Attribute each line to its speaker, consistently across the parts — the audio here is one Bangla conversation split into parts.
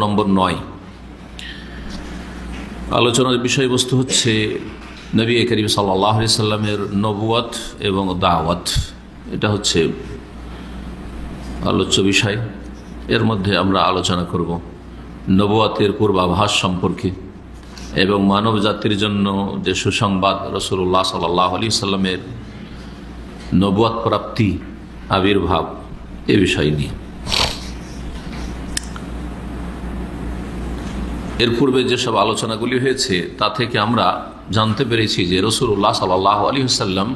Speaker 1: নম্বর 9। আলোচনার বিষয়বস্তু হচ্ছে নবী করিম সাল্লাল্লাহু আলাইহি সাল্লামের নবুয়ত এবং দাওয়াত। এটা হচ্ছে আলোচ্য বিষয়। এর মধ্যে আমরা আলোচনা করব নবুয়তের পূর্বাভাস সম্পর্কে এবং মানব জাতির জন্য যে সুসংবাদ রাসূলুল্লাহ সাল্লাল্লাহু আলাইহি সাল্লামের নবুয়ত প্রাপ্তি আবির্ভাব এ বিষয় নিয়ে। এর পূর্বে যেসব আলোচনাগুলি হয়েছে তা থেকে আমরা জানতে পেরেছি যে রাসূলুল্লাহ সাল্লাল্লাহু আলাইহি ওয়াসাল্লাম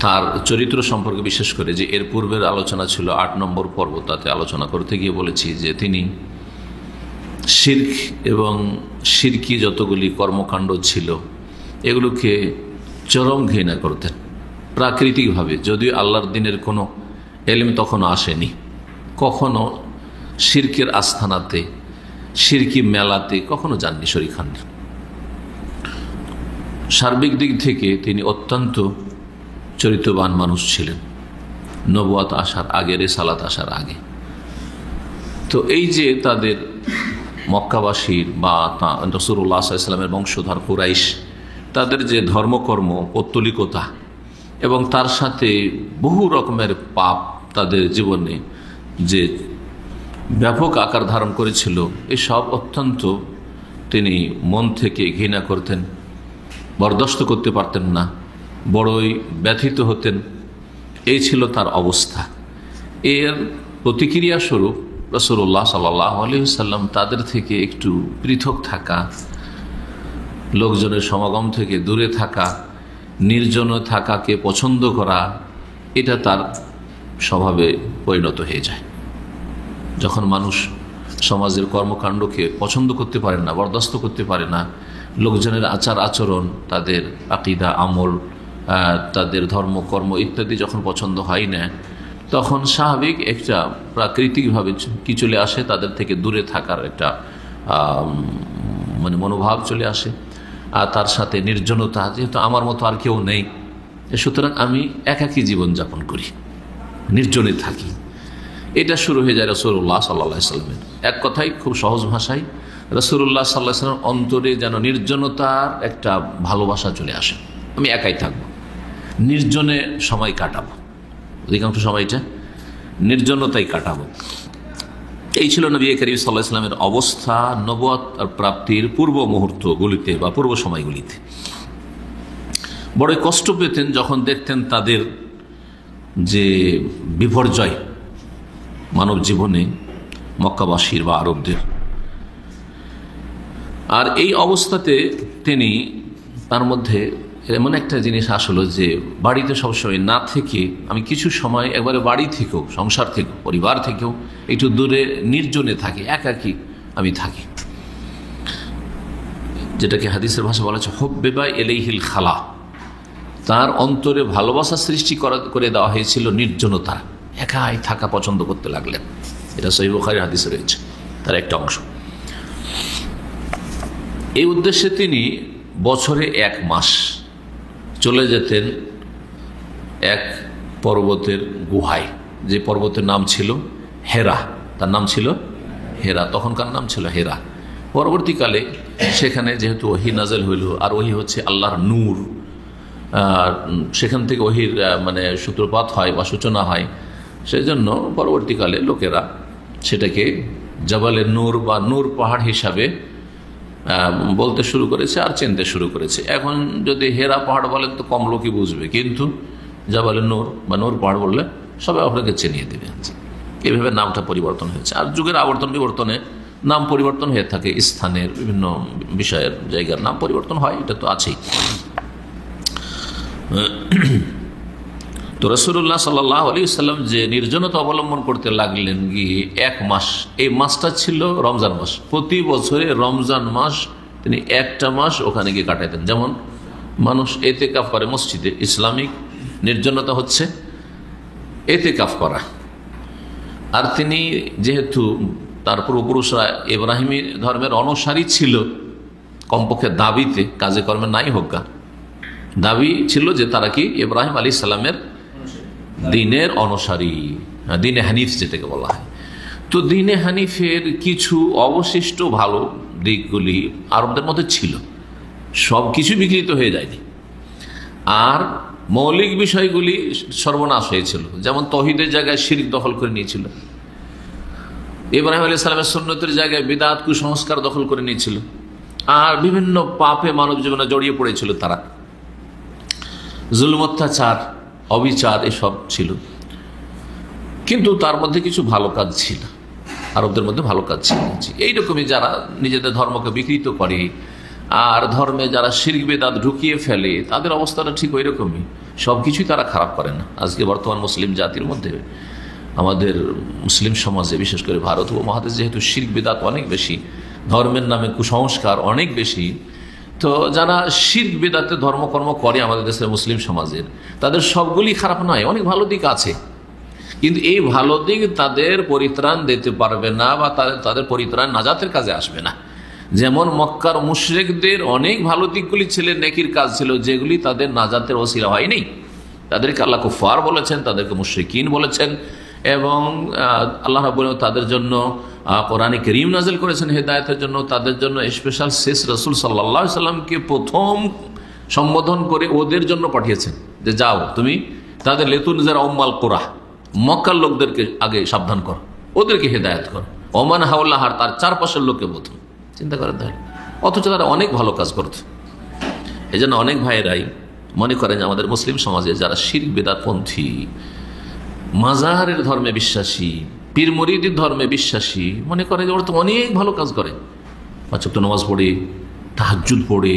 Speaker 1: তার চরিত্র সম্পর্কে, বিশেষ করে যে এর পূর্বের আলোচনা ছিল 8 নম্বর পর্ব, তাতে আলোচনা করতে গিয়ে বলেছি যে তিনি শিরক এবং শিরকি যতগুলি কর্মকাণ্ড ছিল এগুলোকে চরম ঘৃণা করতেন প্রাকৃতিকভাবে, যদিও আল্লাহর দিনের কোনো এলেম তখনও আসেনি। কখনো শিরকের আস্থানাতে, শিরকি মেলাতে কখনো যাননি, শরীক হননি। সার্বিক দিক থেকে তিনি অত্যন্ত চরিত্রবান মানুষ ছিলেন নবুয়ত আসার আগে, রিসালাত আসার আগে। তো এই যে তাদের মক্কাবাসীর বা রাসূলুল্লাহ সাল্লাল্লাহু আলাইহি ওয়াসাল্লামের বংশধর কুরাইশ, তাদের যে ধর্মকর্ম, পৌত্তলিকতা এবং তার সাথে বহু রকমের পাপ তাদের জীবনে যে ব্যাপক আকার ধারণ করেছিল, এসব অত্যন্ত তিনি মন থেকে ঘৃণা করতেন, বরদাস্ত করতে পারতেন না, বড়ই ব্যথিত হতেন। এই ছিল তার অবস্থা। এর প্রতিক্রিয়া স্বরূপ রাসূলুল্লাহ সাল্লাল্লাহু আলাইহি ওয়াসাল্লাম তাদের থেকে একটু পৃথক থাকা, লোকজনের সমাগম থেকে দূরে থাকা, নির্জন থাকাকে পছন্দ করা, এটা তার স্বভাবে পরিণত হয়ে যায়। যখন মানুষ সমাজের কর্মকাণ্ডকে পছন্দ করতে পারে না, বরদাস্ত করতে পারে না, লোকজনের আচার আচরণ, তাদের আকীদা, আমল, তাদের ধর্মকর্ম ইত্যাদি যখন পছন্দ হয় না, তখন স্বাভাবিক একটা প্রাকৃতিকভাবে কি চলে আসে, তাদের থেকে দূরে থাকার একটা মনোভাব চলে আসে। আর তার সাথে নির্জনতা, যেহেতু আমার মতো আর কেউ নেই, সুতরাং আমি একাকী জীবনযাপন করি, নির্জনে থাকি। এটা শুরু হয়ে যায় রাসূলুল্লাহ সাল্লাল্লাহু আলাইহি ওয়াসাল্লামের। এক কথায়, খুব সহজ ভাষায়, রাসূলুল্লাহ সাল্লাল্লাহু আলাইহি ওয়াসাল্লাম অন্তরে যেন নির্জনতার একটা ভালোবাসা চলে আসে। আমি একাই থাকবো, নির্জনে সময় কাটাবো, অধিকাংশ সময়টা নির্জনতাই কাটাবো। এই ছিল নবী করিম সাল্লাল্লাহু আলাইহি ওয়াসাল্লামের অবস্থা নবুয়ত প্রাপ্তির পূর্ব মুহূর্তগুলিতে বা পূর্ব সময়গুলিতে। বড়ই কষ্ট পেতেন যখন দেখতেন তাদের যে বিপর্যয় মানব জীবনে, মক্কাবাসীর বা আরবদের। আর এই অবস্থাতে তিনি, তার মধ্যে এমন একটা জিনিস আসলো যে বাড়িতে সবসময় না থেকে আমি কিছু সময় একবারে বাড়ি থেকেও, সংসার থেকেও, পরিবার থেকেও একটু দূরে নির্জনে থাকি, একাকী আমি থাকি, যেটাকে হাদিসের ভাষা বলা হচ্ছে হুব্বিবা ইলাইহিল খালা। তার অন্তরে ভালোবাসা সৃষ্টি করে দেওয়া হয়েছিল নির্জনতা, একাই থাকা পছন্দ করতে লাগলেন। এটা সহিহ বুখারীর হাদিসে রয়েছে, তার একটা অংশ। এই উদ্দেশ্যে তিনি বছরে 1 মাস চলে যেতেন এক পর্বতের গুহায়, যে পর্বতের নাম ছিল হেরা। তার নাম ছিল হেরা, তখনকার নাম ছিল হেরা। পরবর্তীকালে সেখানে যেহেতু ওহী নাযিল হইল, আর ওহী হচ্ছে আল্লাহর নূর, সেখান থেকে ওহীর সূত্রপাত হয় বা সূচনা হয়, সেজন্য পরবর্তীকালে লোকেরা সেটাকে জাবালে নূর বা নূর পাহাড় হিসাবে বলতে শুরু করেছে আর চিনতে শুরু করেছে। এখন যদি হেরা পাহাড় বলেন তো কম লোকই বুঝবে, কিন্তু জাবালে নূর বা নূর পাহাড় বললে সবাই আপনাকে চিনিয়ে দেবে। এইভাবে নামটা পরিবর্তন হয়েছে। আর যুগের আবর্তন বিবর্তনে নাম পরিবর্তন হয়ে থাকে, স্থানের বিভিন্ন বিষয়ের জায়গার নাম পরিবর্তন হয়, এটা তো আছেই। তো রাসূলুল্লাহ সাল্লাল্লাহু আলাইহি ওয়াসাল্লাম যে নির্জনতা অবলম্বন করতে লাগলেন গিয়ে 1 মাস, এই মাসটা ছিল রমজান মাস। প্রতি বছরে রমজান মাস তিনি একটা মাস ওখানে গিয়ে কাটাতেন। যেমন মানুষ এতেকাফ করে মসজিদে, ইসলামিক নির্জনতা হচ্ছে এতেকাফ করা। আর তিনি যেহেতু তার পূর্বপুরুষরা ইব্রাহিমী ধর্মের অনুসারী ছিল, কমপক্ষে দাবিতে, কাজে কর্মে নাই হোক, দাবি ছিল যে তারা কি ইব্রাহিম আলাইহিস সালামের দিনের অনুসারী, দিনে হানিফ যেটাকে বলা হয়। তো দ্বীনে হানিফের কিছু অবশিষ্ট ভালো দিকগুলি আরবদের মধ্যে ছিল, সব কিছু বিকৃত হয়ে যায়নি। আর মৌলিক বিষয়গুলি সর্বনাশ হয়েছিল, যেমন তৌহিদের জায়গায় শিরক দখল করে নিয়েছিল, ইব্রাহিম আলাইহিস সালামের সুন্নতের জায়গায় বিদআত কুসংস্কার দখল করে নিয়েছিল, আর বিভিন্ন পাপে মানব জীবনে জড়িয়ে পড়েছিল তারা, জুলম, অত্যাচার, অবিচার এসব ছিল। কিন্তু তার মধ্যে কিছু ভালো কাজ ছিল, আরবদের মধ্যে ভালো কাজ ছিল। এইরকমই যারা নিজেদের ধর্মকে বিকৃত করে আর ধর্মে যারা শিরক বিদআত ঢুকিয়ে ফেলে, তাদের অবস্থাটা ঠিক ওই রকমই, সব কিছুই তারা খারাপ করে না। আজকে বর্তমান মুসলিম জাতির মধ্যে, আমাদের মুসলিম সমাজে, বিশেষ করে ভারত উপমহাদেশে যেহেতু শিরক বিদআত অনেক বেশি, ধর্মের নামে কুসংস্কার অনেক বেশি, তো যারা শিরক বিদআতে ধর্মকর্ম করে আমাদের দেশের মুসলিম সমাজের, তাদের সবগুলি খারাপ নয়, অনেক ভালো দিক আছে। কিন্তু এই ভালো দিক তাদের পরিত্রাণ দিতে পারবে না, বা তাদের পরিত্রাণ নাজাতের কাজে আসবে না। যেমন মক্কার মুশরিকদের অনেক ভালো দিকগুলি ছিল, নেকির কাজ ছিল, যেগুলি তাদের নাজাতের ওসিলা হয়নি। তাদেরকে আল্লাহ কুফার বলেছেন, তাদেরকে মুশরিকিন বলেছেন, এবং আল্লাহ রাব্বুল আলামিন তাদের জন্য কোরআনে কারীম নাযিল করেছেন হেদায়েতের জন্য। তাদের জন্য স্পেশাল শেষ রাসূল সাল্লাল্লাহু আলাইহি সাল্লামকে প্রথম সম্বোধন করে ওদের জন্য পাঠিয়েছেন, যে যাও তুমি তাদের লেতুনজার উম্মাল কুরা, মক্কার লোকদেরকে আগে সাবধান করো, ওদেরকে হেদায়েত করো, ওমান হাওলাহার, তার চারপাশের লোককে প্রথম। চিন্তা করে দেয়, অথচ তারা অনেক ভালো কাজ করত। এই জন্য অনেক ভাইয়েরাই মনে করেন যে আমাদের মুসলিম সমাজে যারা শিরক বিদআতপন্থী, মাজারের ধর্মে বিশ্বাসী, পীর মুরিদের ধর্মে বিশ্বাসী, মনে করে যে ওরা তো অনেক ভালো কাজ করে, পাঁচ ওয়াক্ত নামাজ পড়ে, তাহাজ্জুদ পড়ে,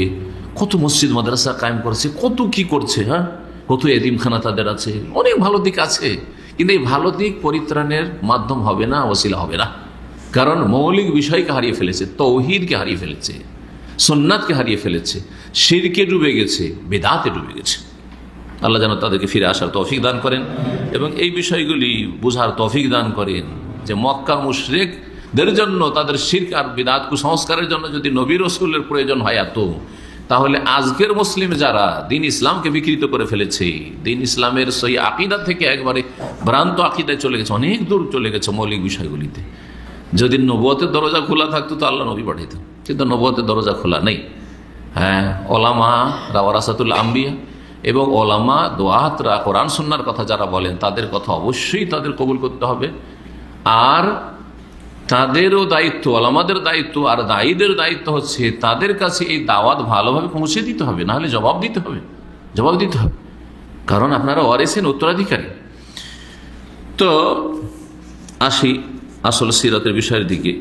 Speaker 1: কত মসজিদ মাদ্রাসা কায়েম করেছে, কত কি করছে, হ্যাঁ, কত এতিমখানা তাদের আছে, অনেক ভালো দিক আছে। কিন্তু এই ভালো দিক পরিত্রাণের মাধ্যম হবে না, ওসিলা হবে না। কারণ মৌলিক বিষয়কে হারিয়ে ফেলেছে, তৌহিদকে হারিয়ে ফেলেছে, সুন্নাতকে হারিয়ে ফেলেছে, শিরকে ডুবে গেছে, বিদআতে ডুবে গেছে। আল্লাহ যেন তাদেরকে ফিরে আসার তৌফিক দান করেন এবং এই বিষয়গুলি বুঝার তৌফিক দান করেন যে মক্কা মুশরিকদের জন্য তাদের শিরক আর বিদআত কুসংস্কারের জন্য যদি নবী রাসূলের প্রয়োজন হয় এত, তাহলে আজকের মুসলিম যারা দ্বীন ইসলামকে বিকৃত করে ফেলেছে, দ্বীন ইসলামের সেই আকীদা থেকে একবারে ভ্রান্ত আকীদায় চলে গেছে, অনেক দূর চলে গেছে মৌলিক বিষয়গুলিতে। যদি নবুয়তের দরজা খোলা থাকতো তো আল্লাহ নবী পাঠাইতেন, কিন্তু নবুয়তের দরজা খোলা নেই। হ্যাঁ, ওলামা ওয়ারাসাতুল আম্বিয়া এবং ওলামা দোয়াতরা কোরআন সুন্নাহর কথা যারা বলেন, তাদের কথা অবশ্যই তাদের কবুল করতে হবে। আর তাদেরও দায়িত্ব, ওলামাদের দায়িত্ব আর দায়ীদের দায়িত্ব হচ্ছে তাদের কাছে এই দাওয়াত ভালোভাবে পৌঁছে দিতে হবে, নাহলে জবাব দিতে হবে, জবাব দিতে হবে, কারণ আপনারা ওয়ারিসেন, উত্তরাধিকারী। তো আসি আসল সিরাতের বিষয়ের দিকে।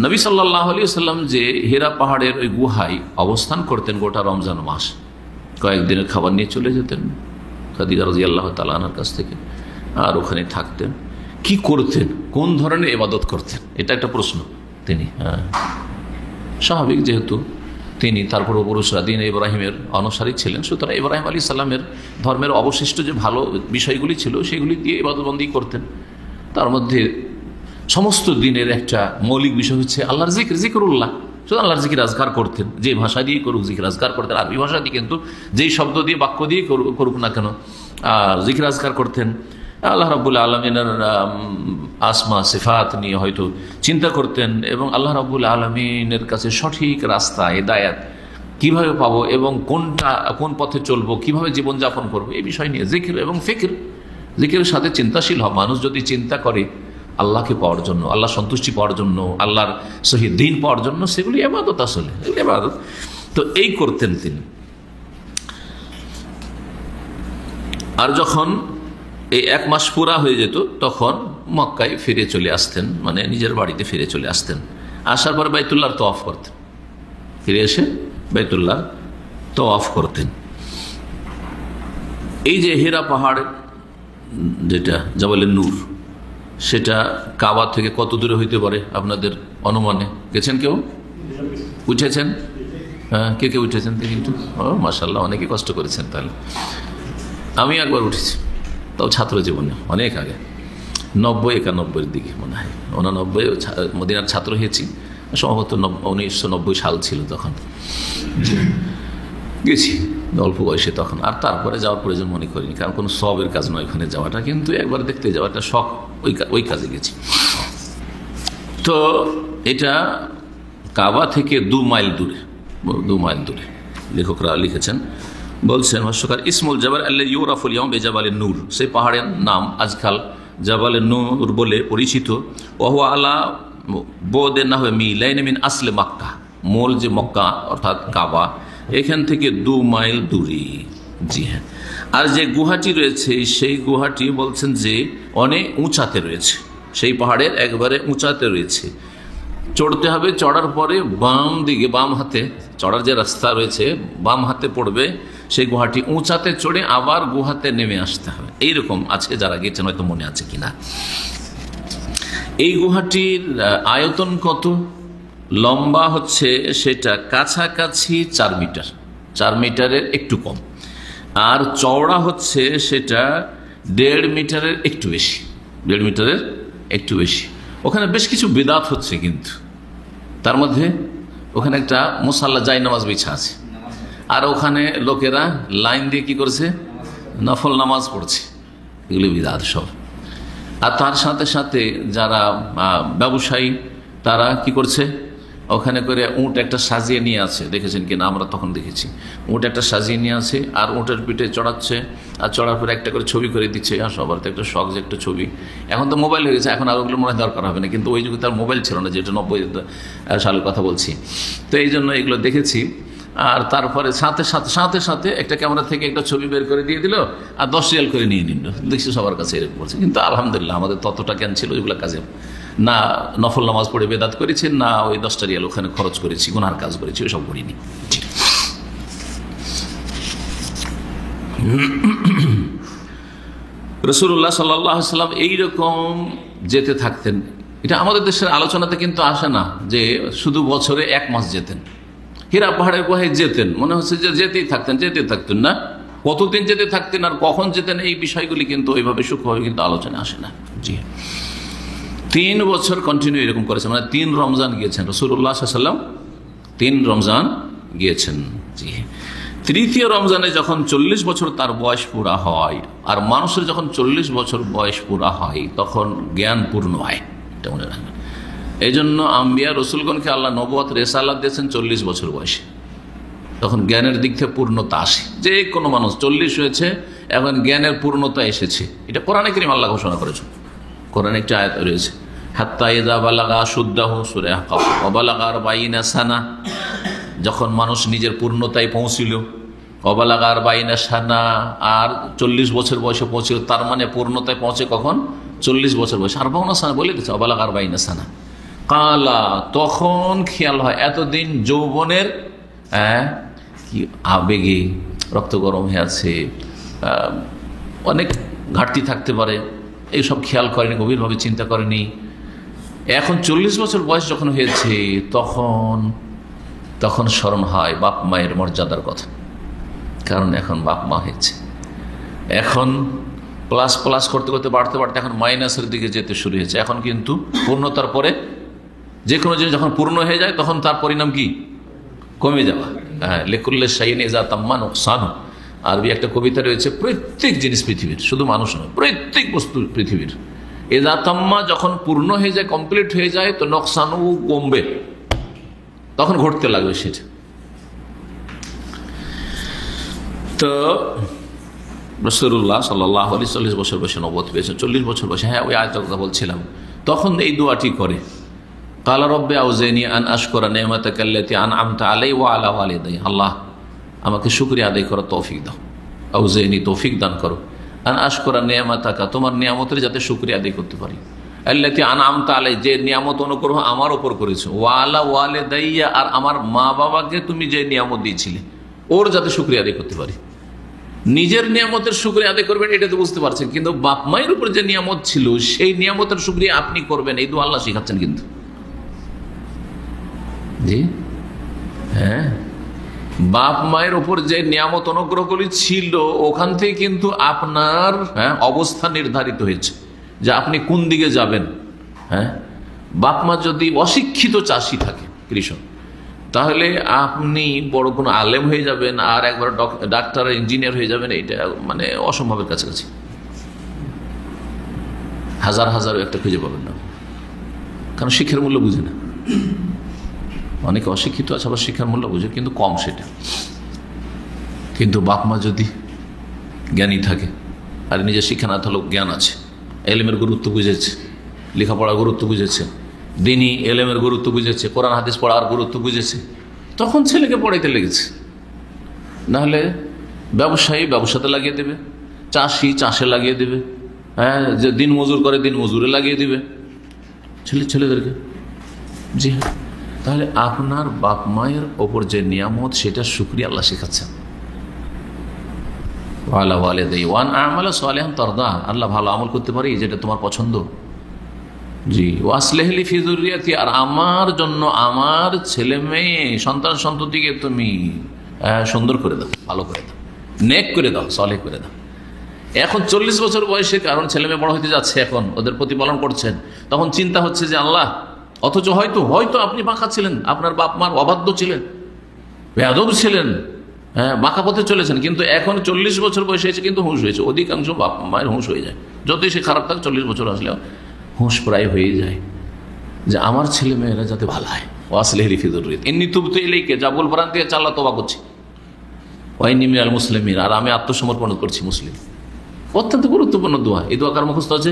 Speaker 1: নবী সাল্লাল্লাহু আলাইহি ওয়াসাল্লাম যে হিরা পাহাড়ের ওই গুহায় অবস্থান করতেন গোটা রমজান মাস, কয়েকদিনের খাবার নিয়ে চলে যেতেন খাদিজা রাদিয়াল্লাহু তাআলা আনহার কাছ থেকে, আর ওখানে থাকতেন। কি করতেন, কোন ধরনের ইবাদত করতেন, এটা একটা প্রশ্ন। তিনি স্বাভাবিক, যেহেতু তিনি তার পূর্বপুরুষরা দ্বীন ইব্রাহিমের অনুসারী ছিলেন, সুতরাং ইব্রাহিম আলাইহিস সালামের ধর্মের অবশিষ্ট যে ভালো বিষয়গুলি ছিল সেগুলি দিয়ে ইবাদতবন্দি করতেন। তার মধ্যে সমস্ত দিনের একটা মৌলিক বিষয় হচ্ছে আল্লাহর জিকির, জিকরুল্লাহ। শুধু আল্লাহর জিকির আজকার করতেন, যে ভাষা দিয়ে করুক জিকির আজকার করতেন, আরবি ভাষা দিয়ে, কিন্তু যেই শব্দ দিয়ে বাক্য দিয়ে করুক না কেন, জিকির আজকার করতেন। আল্লাহ রাব্বুল আলামিনের আসমা সিফাত নিয়ে হয়তো চিন্তা করতেন, এবং আল্লাহ রাব্বুল আলামিনের কাছে সঠিক রাস্তা, হিদায়াত কিভাবে পাবো এবং কোন পথে চলবো, কিভাবে জীবনযাপন করবো, এই বিষয় নিয়ে জিকির এবং ফিকির। জিকিরের সাথে চিন্তাশীল হওয়া। মানুষ যদি চিন্তা করে আল্লাহকে পাওয়ার জন্য, আল্লাহ সন্তুষ্টি পাওয়ার জন্য, আল্লাহর সহি দ্বীন পাওয়ার জন্য, সেগুলি ইবাদত, আসলে ইবাদত। তো এই করতেন তিনি। আর যখন এই এক মাস পুরা হয়ে যেত তখন মক্কায় ফিরে চলে আসতেন, মানে নিজের বাড়িতে ফিরে চলে আসতেন। আসার পরে বাইতুল্লাহর তওয়াফ করতেন, ফিরে এসে বাইতুল্লাহর তওয়াফ করতেন। এই যে হিরা পাহাড়, যেটা জাবালে নূর, সেটা কাবা থেকে কত দূরে হইতে পারে আপনাদের অনুমানে? গেছেন কেউ? উঠেছেন? হ্যাঁ, কে কে উঠেছেন? কিন্তু ও মাশাআল্লাহ, অনেকে কষ্ট করেছেন। তাহলে আমি একবার উঠেছি, তাও ছাত্র জীবনে, অনেক আগে, 90-91 দিকে মনে হয়, 89 মদিনার ছাত্র হয়েছি, সম্ভবত 1990 সাল ছিল তখন। গেছি অল্প বয়সে তখন, আর তারপরে যাওয়ার প্রয়োজন মনে করিনি, কারণ কোনো সবের কাজ নয় ওখানে যাওয়াটা, কিন্তু একবার দেখতে যাওয়াটা শখ, ওই কাজে গেছি। তো এটা কাবা থেকে 2 মাইল দূরে, 2 মাইল দূরে লেখকরা লিখেছেন। বলছেন ভাষ্যকার, ইসমুল জাবাল আল্লাযী ইউরাফুল ইয়াওম বিজাবালিন নূর, সেই পাহাড়ের নাম আজকাল জাবালে নূর বলে পরিচিত। ওয়া হুয়া আলা বু'দিন নাহওয়া মিলাইন মিন আসলে মক্কা, মূল যে মক্কা অর্থাৎ কাবা এখান থেকে 2 মাইল দূরে। জি হ্যাঁ। আর যে গুহাটি রয়েছে সেই গুহাটি বলছেন যে অনেক উঁচাতে রয়েছে, সেই পাহাড়ের একবারে উঁচাতে রয়েছে। চড়তে হবে, চড়ার পরে বাম দিকে, বাম হাতে চড়ার যে রাস্তা রয়েছে বাম হাতে পড়বে সেই গুহাটি, উঁচাতে চড়ে আবার গুহাতে নেমে আসতে হবে। এইরকম আছে, যারা গিয়েছেন হয়তো মনে আছে কিনা। এই গুহাটির আয়তন কত? লম্বা হচ্ছে সেটা কাছাকাছি 4 মিটার, 4 মিটারের একটু কম। আর চওড়া হচ্ছে সেটা 1.5 মিটারের একটু বেশি, 1.5 মিটারের একটু বেশি। ওখানে বেশ কিছু বিদাত হচ্ছে, কিন্তু তার মধ্যে ওখানে একটা মুসাল্লা জায় নামাজ বিছা আছে, আর ওখানে লোকেরা লাইন দিয়ে কি করছে, নফল নামাজ পড়ছে। এগুলি বিদাত সব। আর তার সাথে সাথে যারা ব্যবসায়ী তারা কি করছে, ওখানে করে উঁট একটা সাজিয়ে নিয়ে আছে, দেখেছেন কিনা, আমরা তখন দেখেছি। উঁট একটা সাজিয়ে নিয়ে আছে আর উঁটের পিঠে চড়াচ্ছে, আর চড়ার পরে একটা করে ছবি করে দিচ্ছে। আর সবার তো একটা শখ যে একটা ছবি, এখন তো মোবাইল হয়ে গেছে, এখন আর ওগুলো মনে হয় দরকার হবে না, কিন্তু ওই যুগে তার মোবাইল ছিল না, যেটা 90 সালের কথা বলছি। তো এই জন্য এগুলো দেখেছি। আর তারপরে সাথে সাথে একটা ক্যামেরা থেকে একটা ছবি বের করে দিয়ে দিল আর 10 রিয়াল করে নিয়ে নিল। দেখছি সবার কাছে এরকম করছে, কিন্তু আলহামদুলিল্লাহ আমাদের ততটা জ্ঞান ছিল এগুলো কাজে না। নফল নামাজ পড়ে বেদাত করেছি না, ওই 10টা রিয়াল ওখানে খরচ করেছি, গুনার কাজ করেছি, ওইসব করিনি। রাসূলুল্লাহ সাল্লাল্লাহু আলাইহি ওয়াসাল্লাম এইরকম যেতে থাকতেন। এটা আমাদের দেশের আলোচনাতে কিন্তু আসে না যে শুধু বছরে 1 মাস যেতেন, হীরা পাহাড়ের গুহায় যেতেন, মনে হচ্ছে যে যেতে থাকতেন না। কতদিন যেতে থাকতেন আর কখন যেতেন এই বিষয়গুলি কিন্তু ওইভাবে সূক্ষ্মভাবে কিন্তু আলোচনা আসে না। জি, 3 বছর কন্টিনিউ এরকম করেছেন, মানে 3 রমজান গিয়েছেন রাসূলুল্লাহ সাল্লাল্লাহু আলাইহি ওয়াসাল্লাম, 3 রমজান গিয়েছেন। জি, তৃতীয় রমজানে যখন 40 বছর তার বয়স পুরা হয়, আর মানুষের যখন 40 বছর বয়স পুরা হয় তখন জ্ঞান পূর্ণ হয়, এটা মনে রাখবেন। এই জন্য আম্বিয়া রসুলগণকে আল্লাহ নবুয়ত রিসালাত দিয়েছেন 40 বছর বয়সে, তখন জ্ঞানের দিক থেকে পূর্ণতা আসে। যে কোনো মানুষ 40 হয়েছে, এখন জ্ঞানের পূর্ণতা এসেছে। এটা কোরআনে কারীম আল্লাহ ঘোষণা করেছেন, কোরআনে একটা আয়াত রয়েছে, হাত্তা ইযা বালাগা শুদ্দাহু, সূরা আহকাফ, ওয়া বালাগা 40 সানা, যখন মানুষ নিজের পূর্ণতায় পৌঁছিল, ওয়া বালাগা 40 সানা, আর 40 বছর বয়সে পৌঁছিল। তার মানে পূর্ণতায় পৌঁছে কখন? 40 বছর বয়সে। 40 সানা বলে দিচ্ছে, ওয়া বালাগা 40 সানা। কালা, তখন খেয়াল হয় এতদিন যৌবনের কি আবেগে রক্ত গরম হয়ে আছে, অনেক ঘাটতি থাকতে পারে, এইসব খেয়াল করেনি, গভীরভাবে চিন্তা করেনি। এখন 40 বছর বয়স যখন হয়েছে তখন স্মরণ হয় বাপ মায়ের মর্যাদার কথা, কারণ এখন বাপ মা হয়েছে। এখন প্লাস করতে করতে বাড়তে এখন মাইনাসের দিকে যেতে শুরু হয়েছে। এখন কিন্তু পূর্ণতার পরে যে কোনো জিনিস যখন পূর্ণ হয়ে যায় তখন তার পরিণাম কি? কমে যাওয়া। হ্যাঁ, লিকুল্লি শাইইন ইযা তাম্মা নুকসানু, আরবি একটা কবিতা রয়েছে, প্রত্যেক জিনিস পৃথিবীর, শুধু মানুষ নয়, প্রত্যেক বস্তু পৃথিবীর ইযা তাম্মা, যখন পূর্ণ হয়ে যায়, কমপ্লিট হয়ে যায়, তো নকসানু কমবে, তখন ঘটতে লাগবে সেটা। তো রাসূলুল্লাহ সাল্লাল্লাহু আলাইহি ওয়াসাল্লাম 40 বছর বয়সে নবুয়ত পেয়েছেন, 40 বছর বয়সে। হ্যাঁ, ওই আয়াতের কথা বলছিলাম। তখন এই দোয়াটি করে, কালা রব্বি আউজিনি আন আশকুরা নি'মাতাকা আল্লাতী আন'আমতা আলাইয়া ওয়া আলা ওয়ালিদাইয়া, আল্লাহ আমাকে শুকরিয়া আদায় করার তৌফিক দাও, আউজিনি তৌফিক দান করো, আন আশকুরা নি'মাতাকা, তোমার নিয়ামতের যাতে শুকরিয়া আদায় করতে পারি, আল্লাতী আন'আমতা আলাই, যে নিয়ামত অনুগ্রহ আমার উপর করেছো, ওয়া আলা ওয়ালিদাইয়া, আর আমার মা বাবাকে তুমি যে নিয়ামত দিয়েছিলে ওর যাতে শুকরিয়া আদায় করতে পারি। নিজের নিয়ামতের শুকরিয়া আদায় করবেন এটা তো বুঝতে পারছেন, কিন্তু বাপ মায়ের উপর যে নিয়ামত ছিল সেই নিয়ামতের শুকরিয়া আপনি করবেন, এই দোয়া আল্লাহ শিখাচ্ছেন কিন্তু। জি হ্যাঁ, বাপ মায়ের উপর যে নিয়ামত অনুগ্রহগুলি ছিল ওখান থেকে কিন্তু আপনার অবস্থা নির্ধারিত হয়েছে যে আপনি কোন দিকে যাবেন। হ্যাঁ, বাপ মা যদি অশিক্ষিত চাষি থাকে, কৃষক, তাহলে আপনি বড় কোনো আলেম হয়ে যাবেন আর একবার ডাক্তার ইঞ্জিনিয়ার হয়ে যাবেন, এটা মানে অসম্ভবের কাছাকাছি। হাজার একটা খুঁজে পাবেন না, কারণ শিক্ষার মূল্য বুঝে না। অনেকে অশিক্ষিত আছে, আবার শিক্ষার মূল্য বুঝে, কিন্তু কম সেটা। কিন্তু বাপ মা যদি জ্ঞানী থাকে, আর নিজের শিক্ষা না থাকলেও জ্ঞান আছে, এলেমের গুরুত্ব বুঝেছে, লেখাপড়ার গুরুত্ব বুঝেছে, দিনই এলেমের গুরুত্ব বুঝেছে, কোরআন হাদিস পড়ার গুরুত্ব বুঝেছে, তখন ছেলেকে পড়াইতে লেগেছে। নাহলে ব্যবসায়ী ব্যবসাতে লাগিয়ে দেবে, চাষি চাষে লাগিয়ে দেবে, হ্যাঁ, যে দিন মজুর করে দিন মজুরে লাগিয়ে দেবে ছেলেদেরকে। জি হ্যাঁ, তাহলে আপনার বাপ মায়ের ওপর যে নিয়ামত, সেটা শুকরিয়া আল্লাহ শেখাচ্ছেন। আল্লাহ ভালো আমল করতে পারি যেটা তোমার পছন্দ। জি, ওয়াসলেহলি ফি যুররিয়াতি, আর আমার জন্য আমার ছেলে মেয়ে সন্তান সন্ততিকে তুমি সুন্দর করে দাও, ভালো করে দাও, নেক করে দাও, সলেহ করে দাও। এখন 40 বছর বয়সে, কারণ ছেলে মেয়ে বড় হইতে যাচ্ছে, এখন ওদের প্রতিপালন করছেন, তখন চিন্তা হচ্ছে যে আল্লাহ, অথচ হয়তো আপনি বাঁকা ছিলেন, আপনার বাপ মার অবাধ্য ছিলেন, বেয়াদব ছিলেন, হ্যাঁ, বাঁকা পথে চলেছেন, কিন্তু এখন 40 বছর বয়সে এসে কিন্তু হুঁশ হয়েছে। অধিকাংশ বাপ মায়ের হুঁশ হয়ে যায়, যতই সে খারাপ থাকে, 40 বছর আসলেও হুঁশ প্রায় হয়ে যায় যে আমার ছেলে মেয়েরা যাতে ভালো হয়। ওয়াসলিহি ফি যুররিয়াতি ইন্নী তুবতু ইলাইকা, যা বল প্রাণ থেকে আল্লাহ তওবা করছি, ওয়া ইন্নী মিনাল মুসলিমিন, আর আমি আত্মসমর্পণ করছি মুসলিম। অত্যন্ত গুরুত্বপূর্ণ দোয়া। এই দোয়া কার মুখস্থ আছে?